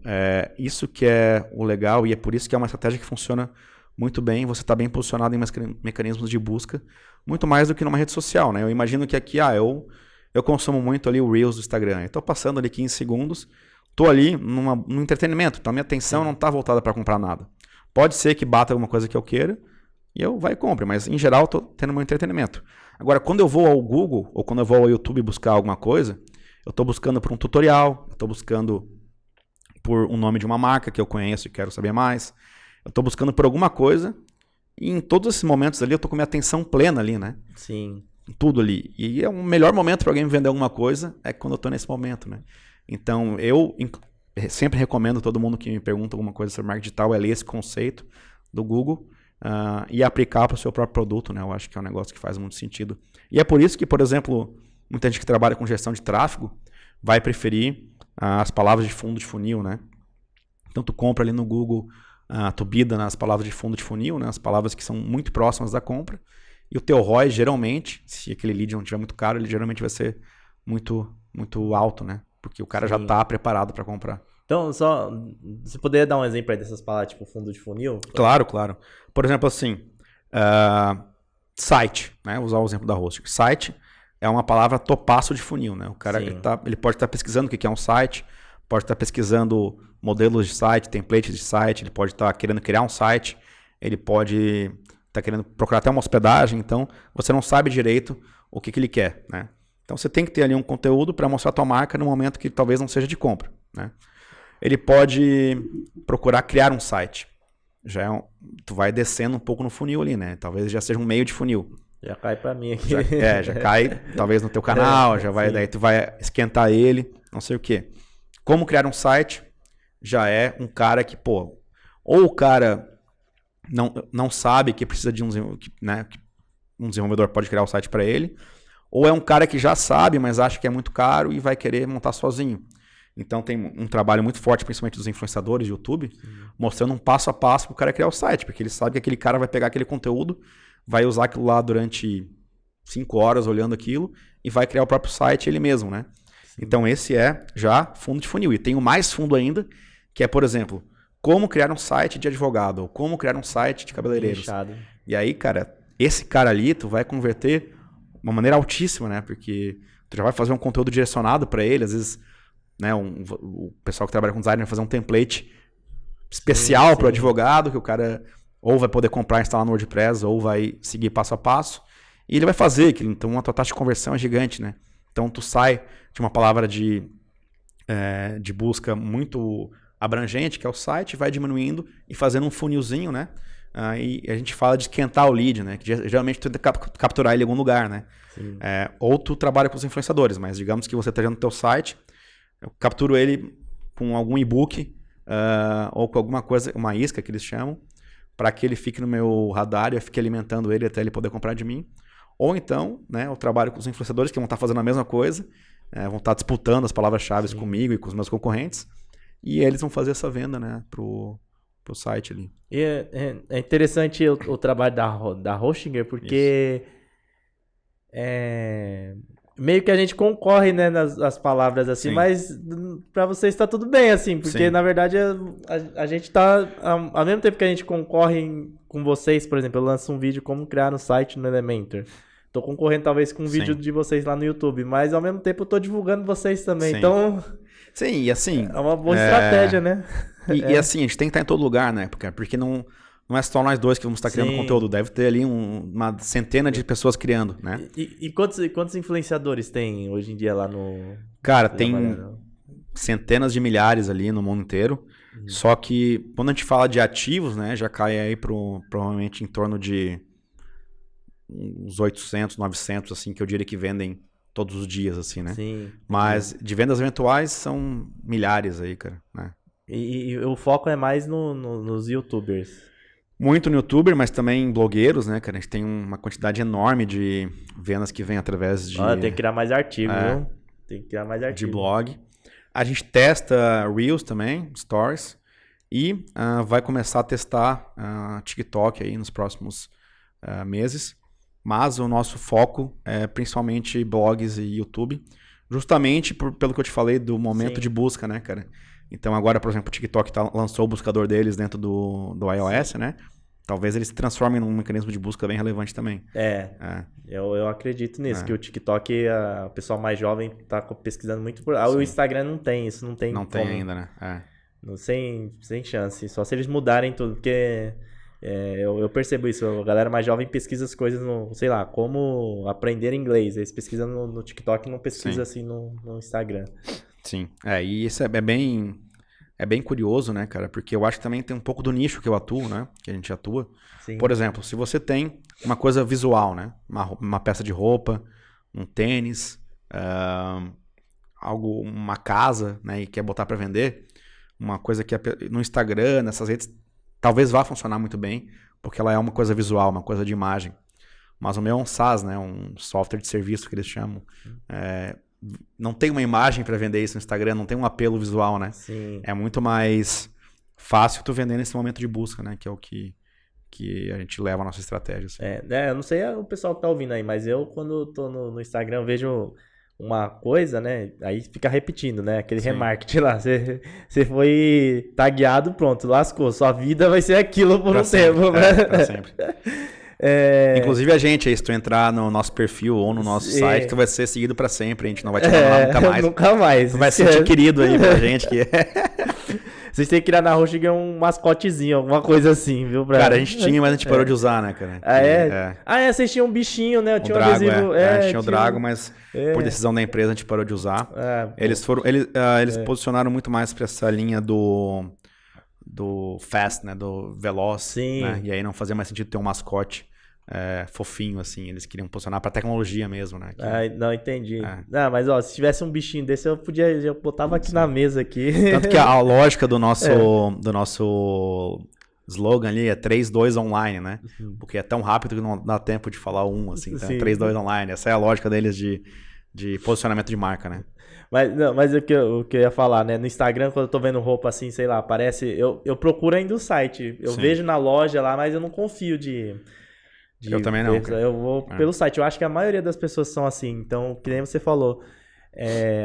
isso que é o legal e é por isso que é uma estratégia que funciona muito bem, você está bem posicionado em mecanismos de busca, muito mais do que numa rede social, né? Eu imagino que aqui, eu consumo muito ali o Reels do Instagram, eu estou passando ali 15 segundos, estou ali no entretenimento, então a minha atenção não está voltada para comprar nada. Pode ser que bata alguma coisa que eu queira e eu vá e compre, mas em geral estou tendo meu entretenimento. Agora, quando eu vou ao Google ou quando eu vou ao YouTube buscar alguma coisa, eu estou buscando por um tutorial, eu estou buscando por um nome de uma marca que eu conheço e quero saber mais, eu estou buscando por alguma coisa e em todos esses momentos ali eu estou com minha atenção plena ali, né? Sim. Tudo ali. E é o melhor momento para alguém me vender alguma coisa é quando eu estou nesse momento, né? Então, eu sempre recomendo todo mundo que me pergunta alguma coisa sobre marketing digital ler esse conceito do Google e aplicar para o seu próprio produto, né? Eu acho que é um negócio que faz muito sentido. E é por isso que, por exemplo, muita gente que trabalha com gestão de tráfego vai preferir as palavras de fundo de funil, né? Então, tu compra ali no Google, tu bida nas palavras de fundo de funil, né? As palavras que são muito próximas da compra, E o teu ROI, geralmente, se aquele lead não estiver muito caro, ele geralmente vai ser muito, muito alto, né? Porque o cara já tá preparado para comprar. Então, só, você poderia dar um exemplo aí dessas palavras, tipo fundo de funil? Claro, claro. Por exemplo, assim, site, né? Vou usar o exemplo da Hosting. Site é uma palavra topaço de funil, né? O cara ele pode estar pesquisando o que é um site, pode estar pesquisando modelos de site, templates de site, ele pode estar querendo criar um site, ele pode estar querendo procurar até uma hospedagem, então você não sabe direito o que ele quer, né? Então você tem que ter ali um conteúdo para mostrar a tua marca no momento que talvez não seja de compra, né? Ele pode procurar criar um site. Tu vai descendo um pouco no funil ali, né? Talvez já seja um meio de funil. Já cai para mim aqui. Já cai, talvez no teu canal, daí tu vai esquentar ele, não sei o quê. Como criar um site já é um cara que, pô, ou o cara não sabe que precisa de né, um desenvolvedor pode criar o site para ele, ou é um cara que já sabe, mas acha que é muito caro e vai querer montar sozinho. Então tem um trabalho muito forte, principalmente dos influenciadores de YouTube, mostrando um passo a passo para o cara criar o site, porque ele sabe que aquele cara vai pegar aquele conteúdo, vai usar aquilo lá durante 5 horas olhando aquilo e vai criar o próprio site ele mesmo, né? Sim. Então esse é já fundo de funil. E tem o mais fundo ainda, que é, por exemplo, como criar um site de advogado, ou como criar um site de cabeleireiros. Fechado. E aí, cara, esse cara ali tu vai converter de uma maneira altíssima, né? Porque tu já vai fazer um conteúdo direcionado para ele, às vezes, né, o pessoal que trabalha com design vai fazer um template especial para o advogado, que o cara ou vai poder comprar e instalar no WordPress, ou vai seguir passo a passo, e ele vai fazer aquilo. Então a tua taxa de conversão é gigante, né? Então tu sai de uma palavra de busca muito abrangente, que é o site, vai diminuindo e fazendo um funilzinho, né? E a gente fala de esquentar o lead, né? Que geralmente tu tem que capturar ele em algum lugar, né? Ou tu trabalha com os influenciadores, mas digamos que você esteja no teu site, eu capturo ele com algum e-book ou com alguma coisa, uma isca que eles chamam, para que ele fique no meu radar e eu fique alimentando ele até ele poder comprar de mim. Ou então, né, eu trabalho com os influenciadores que vão estar fazendo a mesma coisa, vão estar disputando as palavras-chave comigo e com os meus concorrentes, e eles vão fazer essa venda, né, pro site ali. E é interessante o trabalho da Hostinger, porque meio que a gente concorre, né, nas palavras assim, mas pra vocês está tudo bem, assim, porque na verdade a gente tá, ao mesmo tempo que a gente concorre com vocês, por exemplo, eu lanço um vídeo como criar um site no Elementor. Tô concorrendo talvez com um vídeo de vocês lá no YouTube, mas ao mesmo tempo eu tô divulgando vocês também, então... Sim, e assim... É uma boa estratégia, né? E assim, a gente tem que estar em todo lugar, né, porque não é só nós dois que vamos estar criando conteúdo. Deve ter ali uma centena de pessoas criando, né? E quantos influenciadores tem hoje em dia lá no... Cara, tem centenas de milhares ali no mundo inteiro. Só que quando a gente fala de ativos, né, já cai aí provavelmente em torno de uns 800, 900, assim, que eu diria que vendem todos os dias, assim, né? Sim. Mas de vendas eventuais são milhares aí, cara, né? E o foco é mais nos YouTubers. Muito no YouTuber, mas também em blogueiros, né, cara? A gente tem uma quantidade enorme de vendas que vem através de... Tem que criar mais artigo, viu? Tem que criar mais artigo. De blog. A gente testa Reels também, Stories. E vai começar a testar TikTok aí nos próximos meses. Mas o nosso foco é principalmente blogs e YouTube. Justamente pelo que eu te falei do momento de busca, né, cara? Então agora, por exemplo, o TikTok lançou o buscador deles dentro do iOS, né? Talvez eles se transformem num mecanismo de busca bem relevante também. Eu acredito nisso, que o TikTok, o pessoal mais jovem tá pesquisando muito por... o Instagram não tem isso, não tem Não tem ainda, né? Sem chance, só se eles mudarem tudo, porque eu percebo isso, a galera mais jovem pesquisa as coisas no, sei lá, como aprender inglês, eles pesquisam no TikTok e não pesquisa assim no Instagram. Sim, e isso é bem curioso, né, cara? Porque eu acho que também tem um pouco do nicho que eu atuo, né? Que a gente atua. Sim. Por exemplo, se você tem uma coisa visual, né? Uma peça de roupa, um tênis, uma casa, né? E quer botar para vender, uma coisa que no Instagram, nessas redes, talvez vá funcionar muito bem, porque ela é uma coisa visual, uma coisa de imagem. Mas o meu é um SaaS, né? Um software de serviço que eles chamam. Não tem uma imagem para vender isso no Instagram, não tem um apelo visual, né? Sim. É muito mais fácil tu vender nesse momento de busca, né? Que é o que que a gente leva a nossa estratégia. Assim. Eu não sei o pessoal que tá ouvindo aí, mas eu, quando tô no Instagram, eu vejo uma coisa, né? Aí fica repetindo, né? Aquele remarketing lá. Você foi tagueado, pronto, lascou. Sua vida vai ser aquilo por um tempo, né? Pra sempre. Inclusive a gente aí, se tu entrar no nosso perfil ou no nosso site, tu vai ser seguido pra sempre. A gente não vai te abandonar nunca mais. Nunca mais. Tu vai se sentir querido aí pra gente. Vocês têm que criar na Hosting um mascotezinho, alguma coisa assim, viu? Cara, a gente tinha, mas a gente parou de usar, né, cara? Vocês tinham um bichinho, né? Eu tinha um Drago, adesivo. tinha o Drago, mas por decisão da empresa a gente parou de usar. Eles posicionaram muito mais pra essa linha do fast, né? Do veloz. Sim. Né? E aí não fazia mais sentido ter um mascote fofinho, assim. Eles queriam posicionar pra tecnologia mesmo, né? Não, entendi. Não, mas ó, se tivesse um bichinho desse, eu botava aqui na mesa aqui. Tanto que a lógica do nosso slogan ali é 3-2 online, né? Porque é tão rápido que não dá tempo de falar assim. Então é 3-2 online. Essa é a lógica deles de posicionamento de marca, né? Mas o que eu ia falar, né? No Instagram, quando eu tô vendo roupa assim, sei lá, aparece... Eu procuro ainda o site. Eu vejo na loja lá, mas eu não confio eu também não. Eu vou pelo site. Eu acho que a maioria das pessoas são assim. Então, que nem você falou,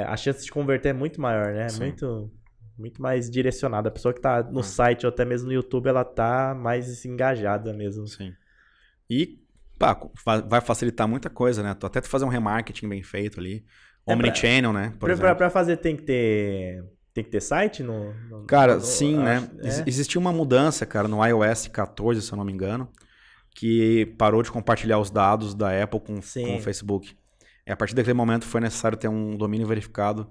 a chance de converter é muito maior, né? Muito mais direcionada. A pessoa que tá no site ou até mesmo no YouTube, ela tá mais engajada mesmo. Sim. E, vai facilitar muita coisa, né? Até tu fazer um remarketing bem feito ali. Omnichannel, né? Pra fazer tem que ter site? Cara, sim, né? Existiu uma mudança, cara, no iOS 14, se eu não me engano, que parou de compartilhar os dados da Apple com o Facebook. E a partir daquele momento foi necessário ter um domínio verificado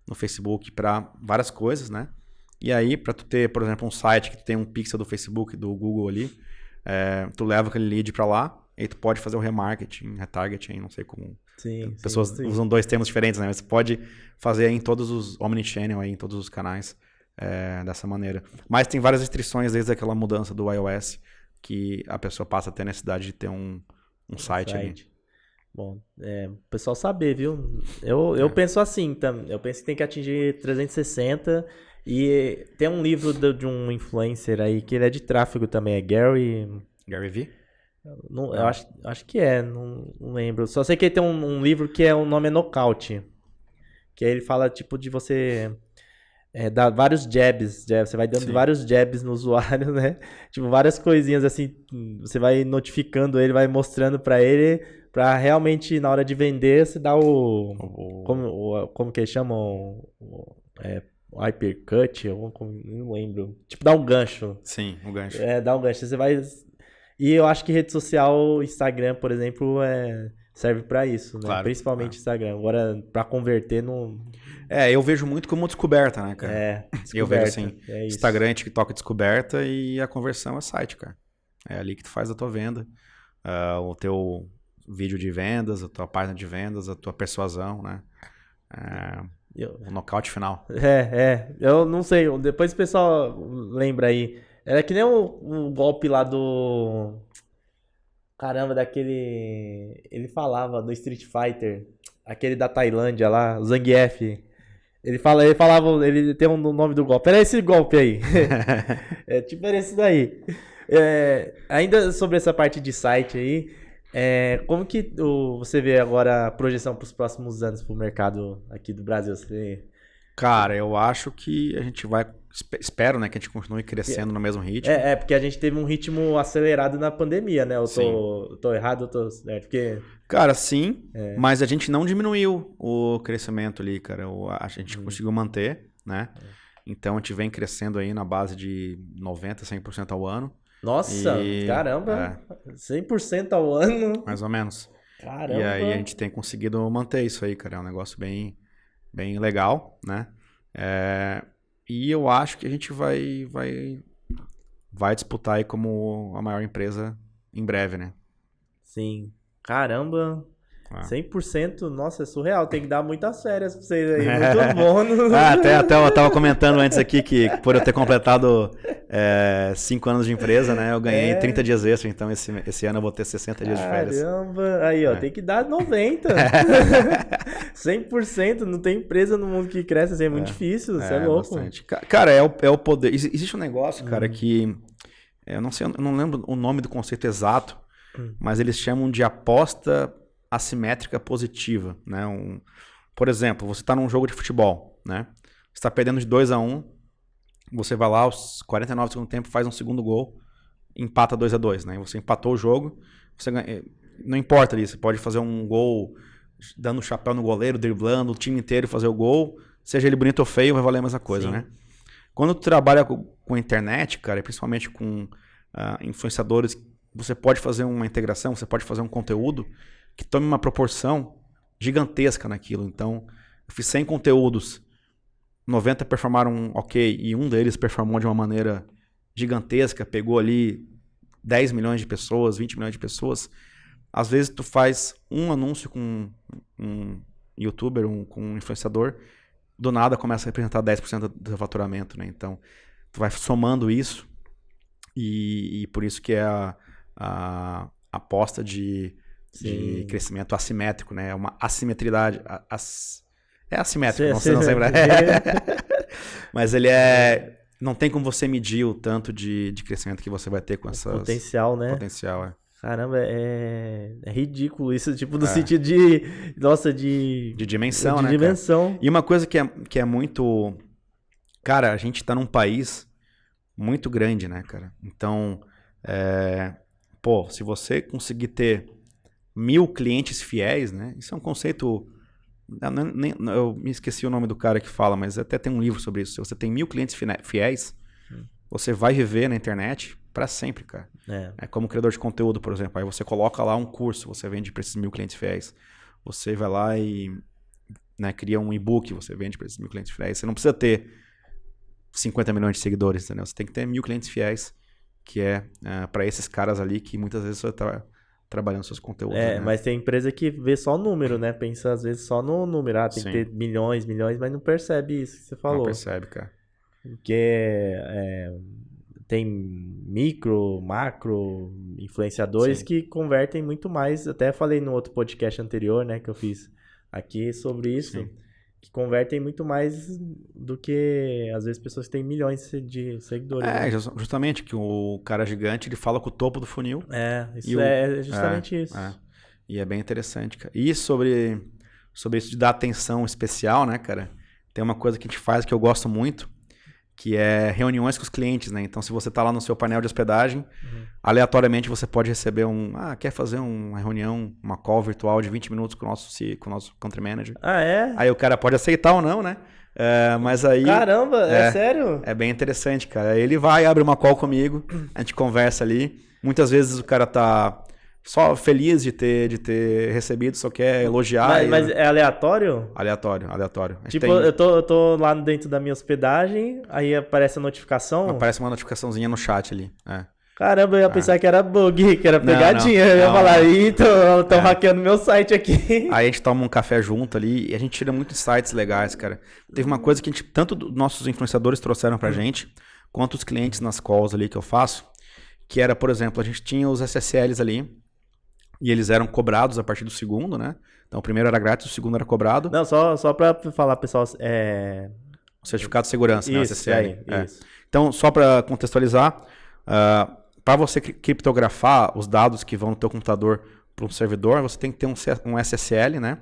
no Facebook para várias coisas, né? E aí, para tu ter, por exemplo, um site que tu tem um pixel do Facebook, do Google ali, tu leva aquele lead para lá, e aí tu pode fazer o remarketing, retargeting, não sei como... Pessoas usam dois termos diferentes, né? Mas você pode fazer em todos os omnichannel, aí, em todos os canais, dessa maneira. Mas tem várias restrições desde aquela mudança do iOS, que a pessoa passa a ter necessidade de ter um site ali. Bom, o pessoal saber, viu? Eu penso assim, eu penso que tem que atingir 360 e tem um livro de um influencer aí que ele é de tráfego também, é Gary Vee? Eu acho que não lembro. Só sei que ele tem um livro que o nome é Knockout, que aí ele fala tipo de você... dá vários jabs, você vai dando vários jabs no usuário, né? Tipo, várias coisinhas assim, você vai notificando ele, vai mostrando pra ele, pra realmente, na hora de vender, você dá como que eles chamam? O uppercut, não lembro. Tipo, dá um gancho. Sim, um gancho. Dá um gancho. Você vai... E eu acho que rede social, Instagram, por exemplo, serve pra isso, né? Claro, principalmente Instagram. Agora, pra converter, não... eu vejo muito como descoberta, né, cara? Descoberta. Eu vejo assim, Instagram, TikTok descoberta e a conversão é site, cara. É ali que tu faz a tua venda, o teu vídeo de vendas, a tua página de vendas, a tua persuasão, né? O nocaute final. Eu não sei, depois o pessoal lembra aí. Era que nem o golpe lá do... Caramba, daquele... Ele falava do Street Fighter, aquele da Tailândia lá, o Zangief. Ele tem um nome do golpe. Era esse golpe aí. Era esse daí. Ainda sobre essa parte de site aí, como que você vê agora a projeção para os próximos anos para o mercado aqui do Brasil? Cara, eu acho que a gente vai... Espero, né, que a gente continue crescendo no mesmo ritmo. Porque a gente teve um ritmo acelerado na pandemia, né? Eu tô errado, eu tô certo? Porque... Cara, sim, mas a gente não diminuiu o crescimento ali, cara. A gente conseguiu manter, né? Então a gente vem crescendo aí na base de 90%, 100% ao ano. Nossa, caramba! 100% ao ano? Mais ou menos. Caramba! E aí a gente tem conseguido manter isso aí, cara. É um negócio bem legal, né? E eu acho que a gente vai disputar aí como a maior empresa em breve, né? Sim. Caramba! 100%, nossa, é surreal. Tem que dar muitas férias pra vocês aí. Muito bom. Até eu tava comentando antes aqui que por eu ter completado 5 anos de empresa, né? Eu ganhei 30 dias extra, então esse ano eu vou ter 60 dias de férias. Caramba! Aí, ó, tem que dar 90. 100%. Não tem empresa no mundo que cresce assim, é muito difícil. Isso é louco. Bastante. Cara, é o poder. Existe um negócio, cara, que eu não sei, eu não lembro o nome do conceito exato, mas eles chamam de aposta assimétrica positiva, né? Por exemplo, você está num jogo de futebol, né? Você está perdendo de 2-1, você vai lá aos 49 do segundo tempo, faz um segundo gol, empata 2-2, né? Você empatou o jogo, você ganha, não importa ali, você pode fazer um gol dando chapéu no goleiro, driblando o time inteiro fazer o gol, seja ele bonito ou feio, vai valer a mesma coisa, né? Quando tu trabalha com a internet, cara, e principalmente com influenciadores, você pode fazer uma integração, você pode fazer um conteúdo que tome uma proporção gigantesca naquilo. Então, eu fiz 100 conteúdos, 90 performaram ok, e um deles performou de uma maneira gigantesca, pegou ali 10 milhões de pessoas, 20 milhões de pessoas. Às vezes tu faz um anúncio com um youtuber, com um influenciador, do nada começa a representar 10% do teu faturamento, né? Então, tu vai somando isso e por isso que é a aposta de crescimento assimétrico, né? É uma assimetridade. É assimétrico, não sei lembrar. Mas ele é... Não tem como você medir o tanto de crescimento que você vai ter com essa... Potencial, né? Potencial, Caramba, é ridículo isso, tipo, no sentido de... Nossa, de dimensão, né? De dimensão. Cara? E uma coisa que é muito... Cara, a gente tá num país muito grande, né, cara? Então, se você conseguir ter 1000 clientes fiéis, né? Isso é um conceito... Eu me esqueci o nome do cara que fala, mas até tem um livro sobre isso. Se você tem 1000 clientes fiéis, você vai viver na internet para sempre, cara. É como criador de conteúdo, por exemplo. Aí você coloca lá um curso, você vende para esses 1000 clientes fiéis. Você vai lá e cria um e-book, você vende para esses 1000 clientes fiéis. Você não precisa ter 50 milhões de seguidores, entendeu? Você tem que ter 1000 clientes fiéis, que é para esses caras ali que muitas vezes você tá trabalhando seus conteúdos. Né? Mas tem empresa que vê só o número, né? Pensa às vezes só no número. Tem que ter milhões, mas não percebe isso que você falou. Não percebe, cara. Porque tem micro, macro influenciadores que convertem muito mais. Até falei no outro podcast anterior, né, que eu fiz aqui sobre isso. Sim. Que convertem muito mais do que, às vezes, pessoas que têm milhões de seguidores. Né? Justamente, que o cara gigante, ele fala com o topo do funil. Isso é justamente isso. E é bem interessante, cara. E sobre isso de dar atenção especial, né, cara? Tem uma coisa que a gente faz que eu gosto muito, que é reuniões com os clientes, né? Então, se você tá lá no seu painel de hospedagem, aleatoriamente você pode receber quer fazer uma reunião, uma call virtual de 20 minutos com o nosso country manager. Aí o cara pode aceitar ou não, né? Mas aí... Caramba, é sério? É bem interessante, cara. Aí ele vai, abre uma call comigo, a gente conversa ali. Muitas vezes o cara tá só feliz de ter recebido, só quer elogiar. Mas é aleatório? Aleatório. Tipo, eu tô lá dentro da minha hospedagem, aí aparece a notificação? Aparece uma notificaçãozinha no chat ali, Caramba, eu ia pensar que era bug, que era pegadinha. Eu ia falar, estão hackeando meu site aqui. Aí a gente toma um café junto ali e a gente tira muitos insights legais, cara. Teve uma coisa que tanto nossos influenciadores trouxeram pra gente, quanto os clientes nas calls ali que eu faço, que era, por exemplo, a gente tinha os SSLs ali, e eles eram cobrados a partir do segundo, né? Então o primeiro era grátis, o segundo era cobrado. Não, só pra falar, pessoal, O certificado de segurança, isso, né? SSL. Isso. Então, só para contextualizar, para você criptografar os dados que vão no teu computador para um servidor, você tem que ter um SSL, né?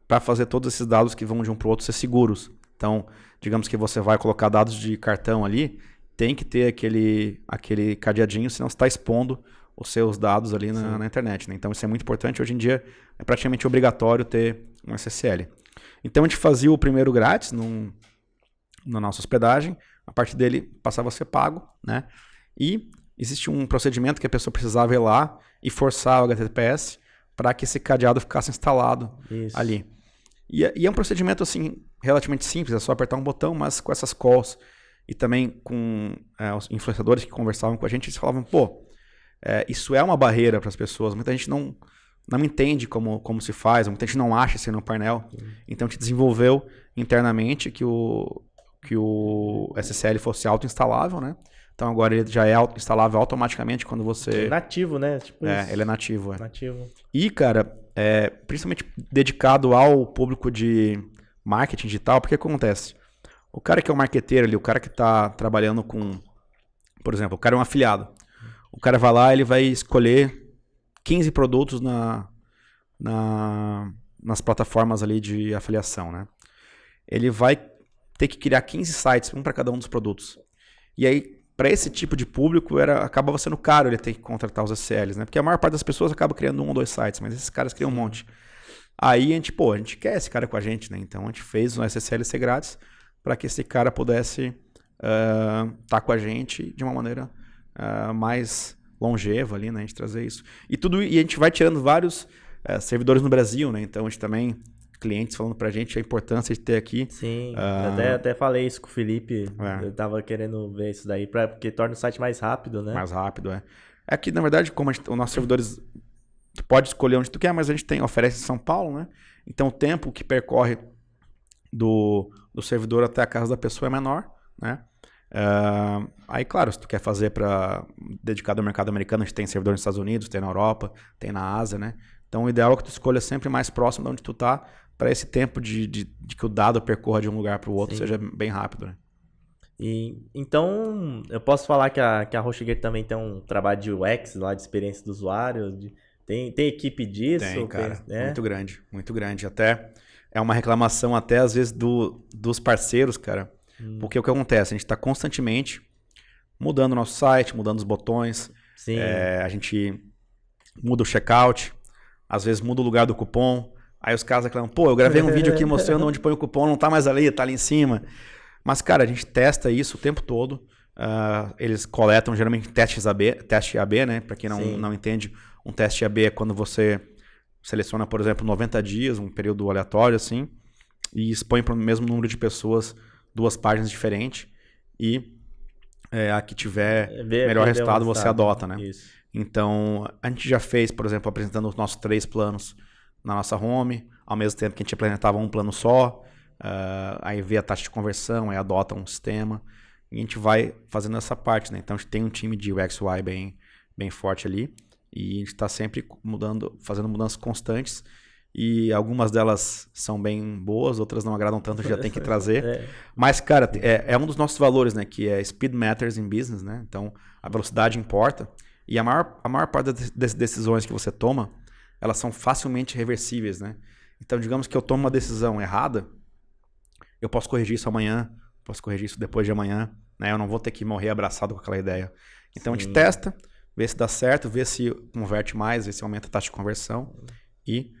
Para fazer todos esses dados que vão de um para o outro ser seguros. Então, digamos que você vai colocar dados de cartão ali, tem que ter aquele cadeadinho, senão você está expondo os seus dados ali na internet, né? Então isso é muito importante. Hoje em dia é praticamente obrigatório ter um SSL. Então a gente fazia o primeiro grátis na nossa hospedagem, a partir dele passava a ser pago, né? E existe um procedimento que a pessoa precisava ir lá e forçar o HTTPS para que esse cadeado ficasse instalado ali. E é um procedimento assim relativamente simples, é só apertar um botão, mas com essas calls e também com os influenciadores que conversavam com a gente, eles falavam, isso é uma barreira para as pessoas. Muita gente não entende como se faz, muita gente não acha isso no painel. Então a gente desenvolveu internamente que o SSL fosse auto-instalável, né? Então agora ele já é instalável automaticamente quando você... Nativo, né? Tipo isso. Ele é nativo. Nativo. E, cara, principalmente dedicado ao público de marketing digital, porque acontece? O cara que é o marqueteiro ali, o cara que está trabalhando com Por exemplo, o cara é um afiliado. O cara vai lá, ele vai escolher 15 produtos nas plataformas ali de afiliação, né? Ele vai ter que criar 15 sites, um para cada um dos produtos. E aí, para esse tipo de público, acabava sendo caro ele ter que contratar os SLs, né? Porque a maior parte das pessoas acaba criando 1 ou 2 sites, mas esses caras criam um monte. Aí a gente quer esse cara com a gente, né? Então a gente fez um SSL ser grátis para que esse cara pudesse tá com a gente de uma maneira mais longeva ali, né? A gente trazer isso. E a gente vai tirando vários servidores no Brasil, né? Então a gente também, clientes falando pra gente a importância de ter aqui. Sim, eu até falei isso com o Felipe, eu tava querendo ver isso daí, porque torna o site mais rápido, né? Mais rápido, É que, na verdade, como os nossos servidores, tu pode escolher onde tu quer, mas a gente oferece em São Paulo, né? Então o tempo que percorre do servidor até a casa da pessoa é menor, né? Aí, claro, se tu quer fazer dedicado ao mercado americano, a gente tem servidor nos Estados Unidos, tem na Europa, tem na Ásia, né? Então o ideal é que tu escolha sempre mais próximo de onde tu tá, para esse tempo de que o dado percorra de um lugar para o outro seja bem rápido, né? Então, eu posso falar que a HostGator também tem um trabalho de UX lá, de experiência do usuário, tem equipe disso? Tem, cara, muito grande. Até é uma reclamação até às vezes dos parceiros, cara, porque o que acontece? A gente está constantemente mudando o nosso site, mudando os botões, a gente muda o checkout, às vezes muda o lugar do cupom, aí os caras reclamam, eu gravei um vídeo aqui mostrando onde põe o cupom, não tá mais ali, tá ali em cima. Mas, cara, a gente testa isso o tempo todo. Eles coletam geralmente teste AB, né? Para quem não entende, um teste AB é quando você seleciona, por exemplo, 90 dias, um período aleatório, assim, e expõe para o mesmo número de pessoas 2 páginas diferentes. E a que tiver melhor resultado, você adota, né? Isso. Então, a gente já fez, por exemplo, apresentando os nossos 3 planos na nossa home, ao mesmo tempo que a gente apresentava um plano só. Aí vê a taxa de conversão, aí adota um sistema e a gente vai fazendo essa parte, né? Então a gente tem um time de UX UI bem forte ali e a gente está sempre fazendo mudanças constantes e algumas delas são bem boas, outras não agradam tanto, já tem que trazer. Mas, cara, é um dos nossos valores, né? Que é Speed Matters in Business, né? Então a velocidade importa e a maior parte das decisões que você toma, elas são facilmente reversíveis, né? Então digamos que eu tomo uma decisão errada, eu posso corrigir isso amanhã, posso corrigir isso depois de amanhã, né? Eu não vou ter que morrer abraçado com aquela ideia. Então a gente testa, vê se dá certo, vê se converte mais, vê se aumenta a taxa de conversão e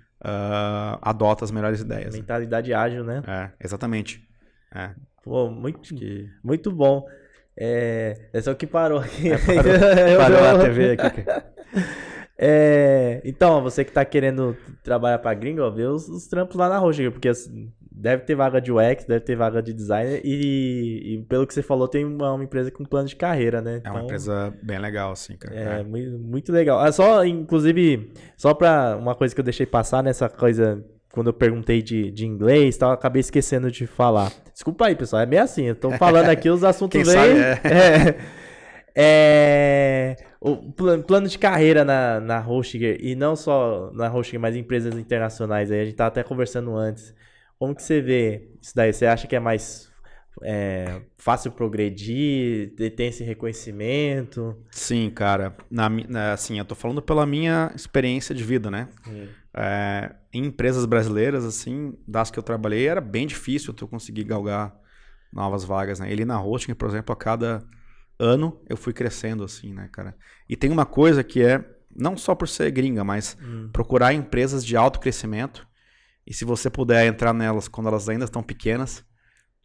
adota as melhores ideias. Mentalidade ágil, né? Exatamente. Pô, muito bom. Só que parou aqui. Parou a TV aqui. Então, você que tá querendo trabalhar pra gringo, vê os trampos lá na HostGator, porque assim, deve ter vaga de UX, deve ter vaga de designer e pelo que você falou, tem uma empresa com plano de carreira, né? Então, é uma empresa bem legal, assim, cara. Muito legal. Inclusive, só pra uma coisa que eu deixei passar nessa coisa, quando eu perguntei de inglês, eu acabei esquecendo de falar. Desculpa aí, pessoal, é meio assim, eu tô falando aqui os assuntos o plano de carreira na HostGator, e não só na HostGator, mas em empresas internacionais, aí a gente tava até conversando antes. Como que você vê isso daí? Você acha que é mais fácil progredir? Tem esse reconhecimento? Sim, cara. Assim, eu tô falando pela minha experiência de vida, né? Em empresas brasileiras, assim, das que eu trabalhei, era bem difícil tu conseguir galgar novas vagas, né? Ele na Hosting, por exemplo, a cada ano eu fui crescendo, assim, né, cara? E tem uma coisa que não só por ser gringa, mas procurar empresas de alto crescimento. E se você puder entrar nelas quando elas ainda estão pequenas,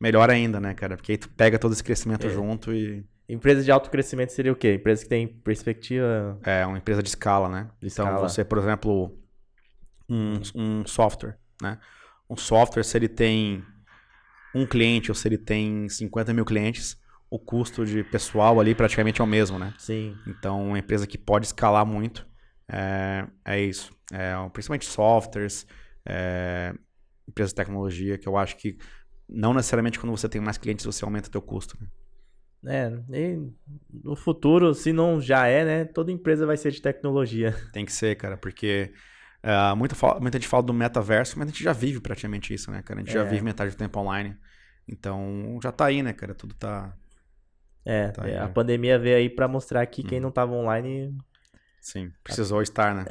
melhor ainda, né, cara? Porque aí tu pega todo esse crescimento junto e... Empresa de alto crescimento seria o quê? Empresa que tem perspectiva... Uma empresa de escala, né? Então, você, por exemplo, um software, né? Um software, se ele tem um cliente ou se ele tem 50 mil clientes, o custo de pessoal ali praticamente é o mesmo, né? Sim. Então, uma empresa que pode escalar muito é isso. Principalmente softwares... empresas de tecnologia, que eu acho que não necessariamente quando você tem mais clientes você aumenta teu custo, né? E no futuro, se não já né? Toda empresa vai ser de tecnologia. Tem que ser, cara, porque muita gente fala do metaverso, mas a gente já vive praticamente isso, né, cara? A gente já vive metade do tempo online. Então, já tá aí, né, cara? Tudo tá Tá a aí. pandemia veio aí pra mostrar que quem não tava online... Sim, precisou estar, né?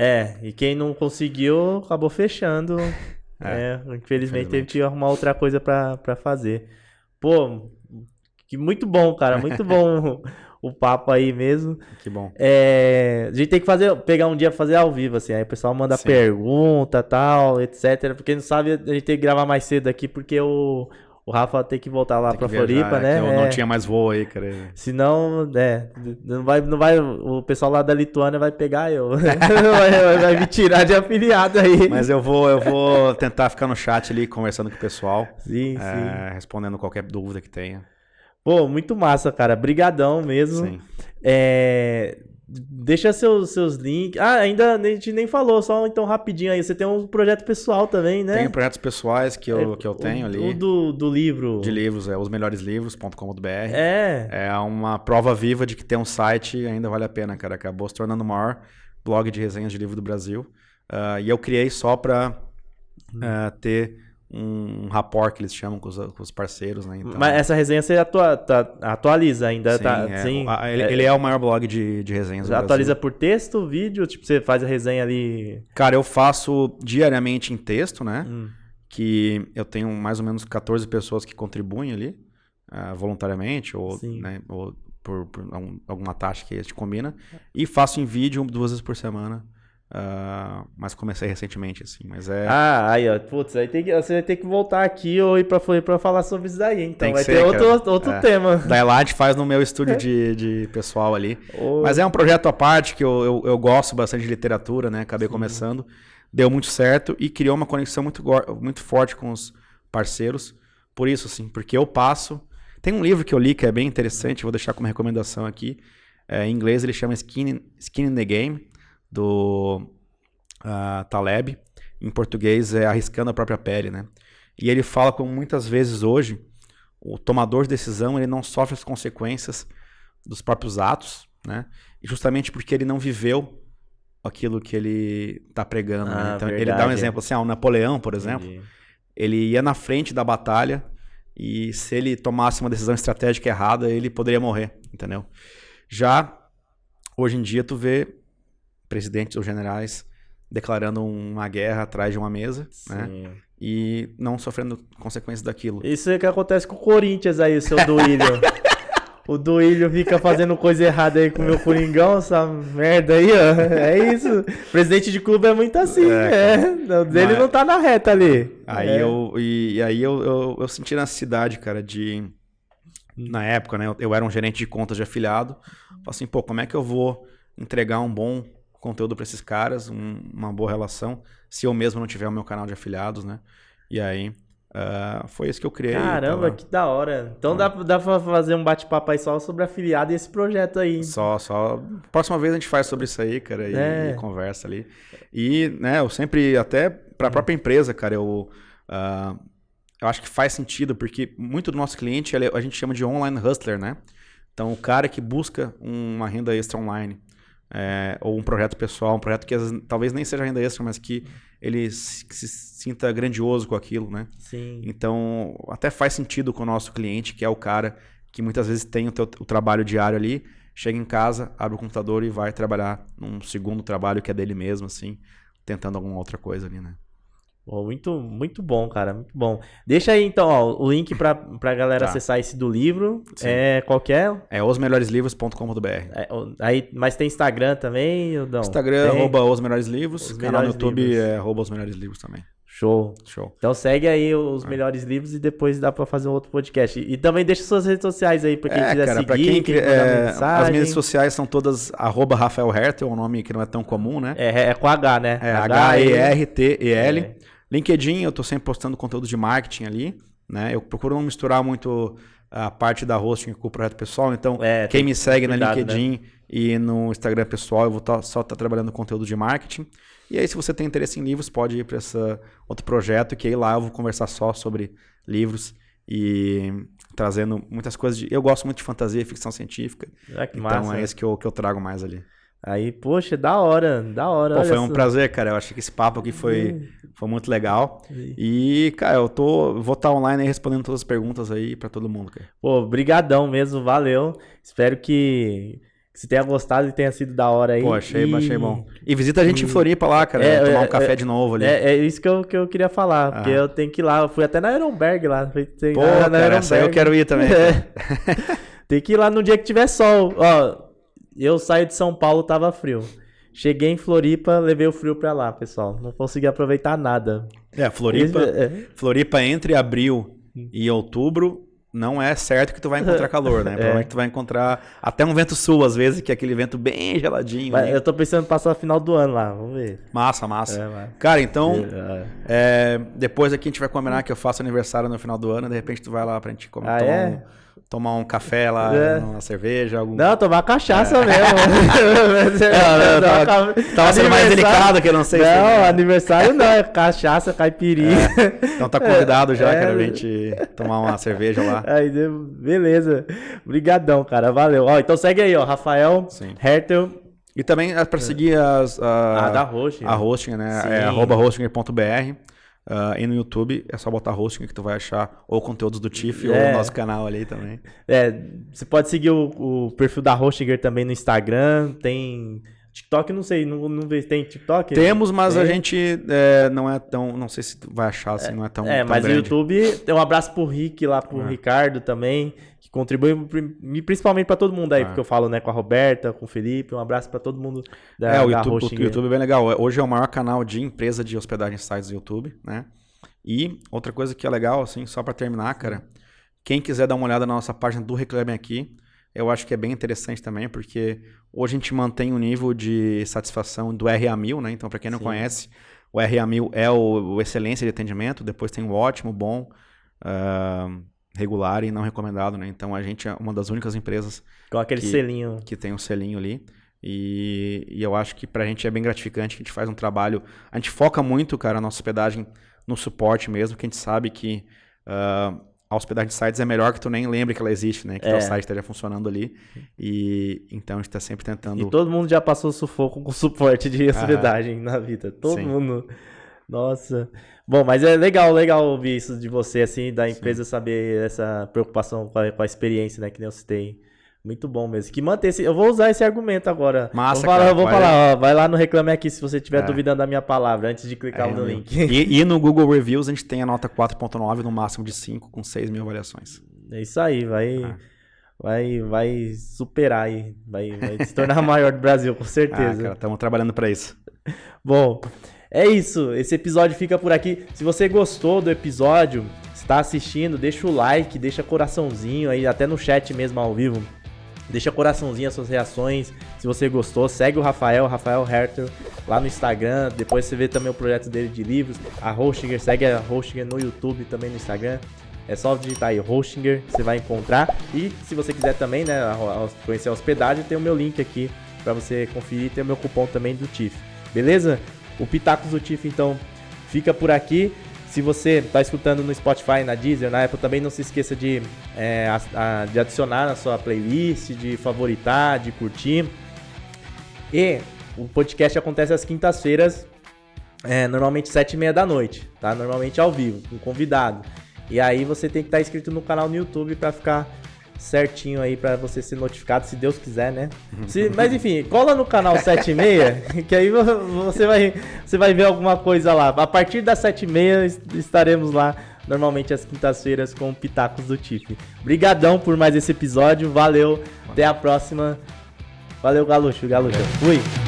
E quem não conseguiu, acabou fechando. Infelizmente teve que arrumar outra coisa pra fazer. Pô, que muito bom, cara, muito bom o papo aí mesmo. Que bom. A gente tem que pegar um dia pra fazer ao vivo, assim. Aí o pessoal manda Sim. pergunta, tal, etc. Porque não sabe, a gente tem que gravar mais cedo aqui, porque o Rafa tem que voltar lá Tem pra que viajar, Floripa, né? que eu não tinha mais voo aí, cara. Senão, não vai, o pessoal lá da Lituânia vai pegar eu. vai me tirar de afiliado aí. Mas eu vou tentar ficar no chat ali, conversando com o pessoal. Sim. Respondendo qualquer dúvida que tenha. Pô, muito massa, cara. Brigadão mesmo. Sim. Deixa seus links. Ainda a gente nem falou, só então rapidinho aí. Você tem um projeto pessoal também, né? Tenho projetos pessoais que eu tenho ali. O do livro. De livros, osmelhoreslivros.com.br. É uma prova viva de que ter um site ainda vale a pena, cara. Acabou se tornando o maior blog de resenhas de livro do Brasil. E eu criei só para ter um rapport que eles chamam com os parceiros, né? Então, mas essa resenha você atualiza ainda, sim, ele é o maior blog de resenhas do Brasil. Atualiza por texto, vídeo? Tipo, você faz a resenha ali... Cara, eu faço diariamente em texto, né? Que eu tenho mais ou menos 14 pessoas que contribuem ali, voluntariamente, ou, né, ou por alguma taxa que a gente combina. E faço em vídeo 2 vezes por semana. Mas comecei recentemente, assim, mas aí, ó, putz, aí você vai ter que voltar aqui ou ir pra falar sobre isso daí, então vai ter outro tema. Daí lá a gente faz no meu estúdio de pessoal ali. Mas é um projeto à parte que eu gosto bastante de literatura, né? Acabei começando, deu muito certo e criou uma conexão muito forte com os parceiros. Por isso, assim, porque eu passo... Tem um livro que eu li que é bem interessante, vou deixar como recomendação aqui. Em inglês ele chama Skin in the Game, do Taleb. Em português é Arriscando a Própria Pele, né? E ele fala como muitas vezes hoje o tomador de decisão ele não sofre as consequências dos próprios atos, né? E justamente porque ele não viveu aquilo que ele está pregando, né? Então ele dá um exemplo assim, o Napoleão, por exemplo, ele ia na frente da batalha e se ele tomasse uma decisão estratégica errada, ele poderia morrer, entendeu? Já hoje em dia tu vê presidentes ou generais declarando uma guerra atrás de uma mesa, né? E não sofrendo consequências daquilo. Isso é que acontece com o Corinthians aí, o seu Duílio. O Duílio fica fazendo coisa errada aí com o meu Coringão, essa merda aí, ó. É isso. Presidente de clube é muito assim, Ele não tá na reta ali. Aí eu senti necessidade, cara, na época, né? Eu era um gerente de contas de afiliado. Falei assim, como é que eu vou entregar um bom conteúdo para esses caras, uma boa relação, se eu mesmo não tiver o meu canal de afiliados, né? E aí, foi isso que eu criei. Caramba, que da hora. Então dá pra fazer um bate-papo aí só sobre afiliado e esse projeto aí. Só. Próxima vez a gente faz sobre isso aí, cara, e conversa ali. E, né, eu sempre, até pra própria empresa, cara, eu acho que faz sentido, porque muito do nosso cliente, a gente chama de online hustler, né? Então, o cara que busca uma renda extra online, ou um projeto pessoal, um projeto que às vezes, talvez nem seja renda extra, mas que ele se sinta grandioso com aquilo, né? Sim. Então, até faz sentido com o nosso cliente, que é o cara que muitas vezes tem o trabalho diário ali, chega em casa, abre o computador e vai trabalhar num segundo trabalho que é dele mesmo, assim, tentando alguma outra coisa ali, né? Muito, muito bom, cara, muito bom. Deixa aí então, ó, o link pra galera acessar esse do livro. Sim. Qual que é? É osmelhoreslivros.com.br. Mas tem Instagram também? Não? Instagram, @osmelhoreslivros. Os Canal no Melhores YouTube Livros. @osmelhoreslivros também. Show. Show. Então segue aí os melhores livros e depois dá pra fazer um outro podcast. E também deixa suas redes sociais aí pra quem quiser seguir, pra quem mandar mensagem. As minhas redes sociais são todas @Rafael Hertel, um nome que não é tão comum, né? É com H, né? HERTEL. LinkedIn, eu tô sempre postando conteúdo de marketing ali, né? Eu procuro não misturar muito a parte da hosting com o projeto pessoal, então quem me segue na LinkedIn, né, e no Instagram pessoal, eu vou só estar trabalhando conteúdo de marketing. E aí, se você tem interesse em livros, pode ir para esse outro projeto, que aí lá eu vou conversar só sobre livros e trazendo muitas coisas. Eu gosto muito de fantasia e ficção científica, Que então massa. é isso que eu trago mais ali. Aí, poxa, da hora. Pô, foi um prazer, cara. Eu acho que esse papo aqui foi muito legal. E, cara, vou estar online aí respondendo todas as perguntas aí pra todo mundo, cara. Pô, brigadão mesmo, valeu. Espero que você tenha gostado e tenha sido da hora aí. Pô, achei bom. E visita a gente em Floripa lá, cara, tomar um café de novo ali. É isso que eu queria falar, porque eu tenho que ir lá. Eu fui até na Ironberg lá. Pô, cara, essa aí eu quero ir também. Tem que ir lá no dia que tiver sol. Ó, eu saio de São Paulo, tava frio. Cheguei em Floripa, levei o frio pra lá, pessoal. Não consegui aproveitar nada. Floripa entre abril e outubro, não é certo que tu vai encontrar calor, né? Provavelmente tu vai encontrar até um vento sul, às vezes, que é aquele vento bem geladinho. Mas eu tô pensando em passar o final do ano lá, vamos ver. Massa. Cara, então, depois aqui a gente vai combinar que eu faço aniversário no final do ano, de repente tu vai lá pra gente tomar um café lá, uma cerveja, algum... Não, tomar cachaça mesmo. Tava sendo mais delicado, que eu não sei se... Não, aniversário não, é cachaça, caipirinha. Então tá convidado já, cara, a gente tomar uma cerveja lá. Aí, beleza. Obrigadão, cara, valeu. Ó, então segue aí, ó, Rafael Hertel. E também pra seguir da Hosting. A Hosting, né? @hostinger.br. E no YouTube é só botar Hosting que tu vai achar ou conteúdos do TIFF ou o nosso canal ali também. Você pode seguir o perfil da Hostinger também no Instagram, tem TikTok, não sei, não tem TikTok? Temos, mas a gente não é tão, não sei se tu vai achar assim, não é tão mas grande. O YouTube, tem um abraço pro Rick lá, pro Ricardo também, que contribui principalmente pra todo mundo aí, porque eu falo, né, com a Roberta, com o Felipe, um abraço pra todo mundo da o YouTube é bem legal. Hoje é o maior canal de empresa de hospedagem sites do YouTube, né? E outra coisa que é legal, assim, só pra terminar, cara, quem quiser dar uma olhada na nossa página do Reclame Aqui, eu acho que é bem interessante também, porque hoje a gente mantém o nível de satisfação do RA1000, né? Então, para quem não conhece, o RA1000 é o excelência de atendimento, depois tem o ótimo, bom, regular e não recomendado, né? Então, a gente é uma das únicas empresas com aquele selinho que tem um selinho ali. E eu acho que pra gente é bem gratificante, que a gente faz um trabalho... A gente foca muito, cara, a nossa hospedagem no suporte mesmo, que a gente sabe que... a hospedagem de sites é melhor que tu nem lembre que ela existe, né? Que teu site esteja funcionando ali. E então a gente tá sempre tentando... E todo mundo já passou sufoco com suporte de hospedagem na vida. Todo mundo. Nossa. Bom, mas é legal ouvir isso de você, assim, da empresa saber essa preocupação com a experiência, né? Que nem eu citei. Muito bom mesmo. Que manter esse... Eu vou usar esse argumento agora. Massa, eu vou falar, ó, vai lá no Reclame Aqui se você estiver duvidando da minha palavra, antes de clicar no link. E no Google Reviews a gente tem a nota 4.9 no máximo de 5, com 6 mil avaliações. É isso aí, vai superar aí, vai se tornar a maior do Brasil, com certeza. Cara, estamos trabalhando para isso. Bom, é isso. Esse episódio fica por aqui. Se você gostou do episódio, está assistindo, deixa o like, deixa coraçãozinho aí, até no chat mesmo ao vivo. Deixa coraçãozinho as suas reações. Se você gostou, segue o Rafael Hertel lá no Instagram. Depois você vê também o projeto dele de livros. A Hostinger, segue a Hostinger no YouTube também no Instagram. É só digitar aí Hostinger, você vai encontrar. E se você quiser também, né, conhecer a hospedagem, tem o meu link aqui para você conferir. Tem o meu cupom também do TIFF. Beleza? O Pitacos do TIFF, então, fica por aqui. Se você está escutando no Spotify, na Deezer, na Apple, também não se esqueça de adicionar na sua playlist, de favoritar, de curtir. E o podcast acontece às quintas-feiras, normalmente 7h30 da noite, tá? Normalmente ao vivo, com convidado. E aí você tem que estar inscrito no canal no YouTube para ficar certinho aí, para você ser notificado, se Deus quiser, né? Mas enfim, cola no canal 7h30, que aí você vai ver alguma coisa lá. A partir das 7h30 estaremos lá, normalmente às quintas-feiras, com o Pitacos do TIFF. Brigadão por mais esse episódio, valeu, até a próxima. Valeu, Galucho. Fui!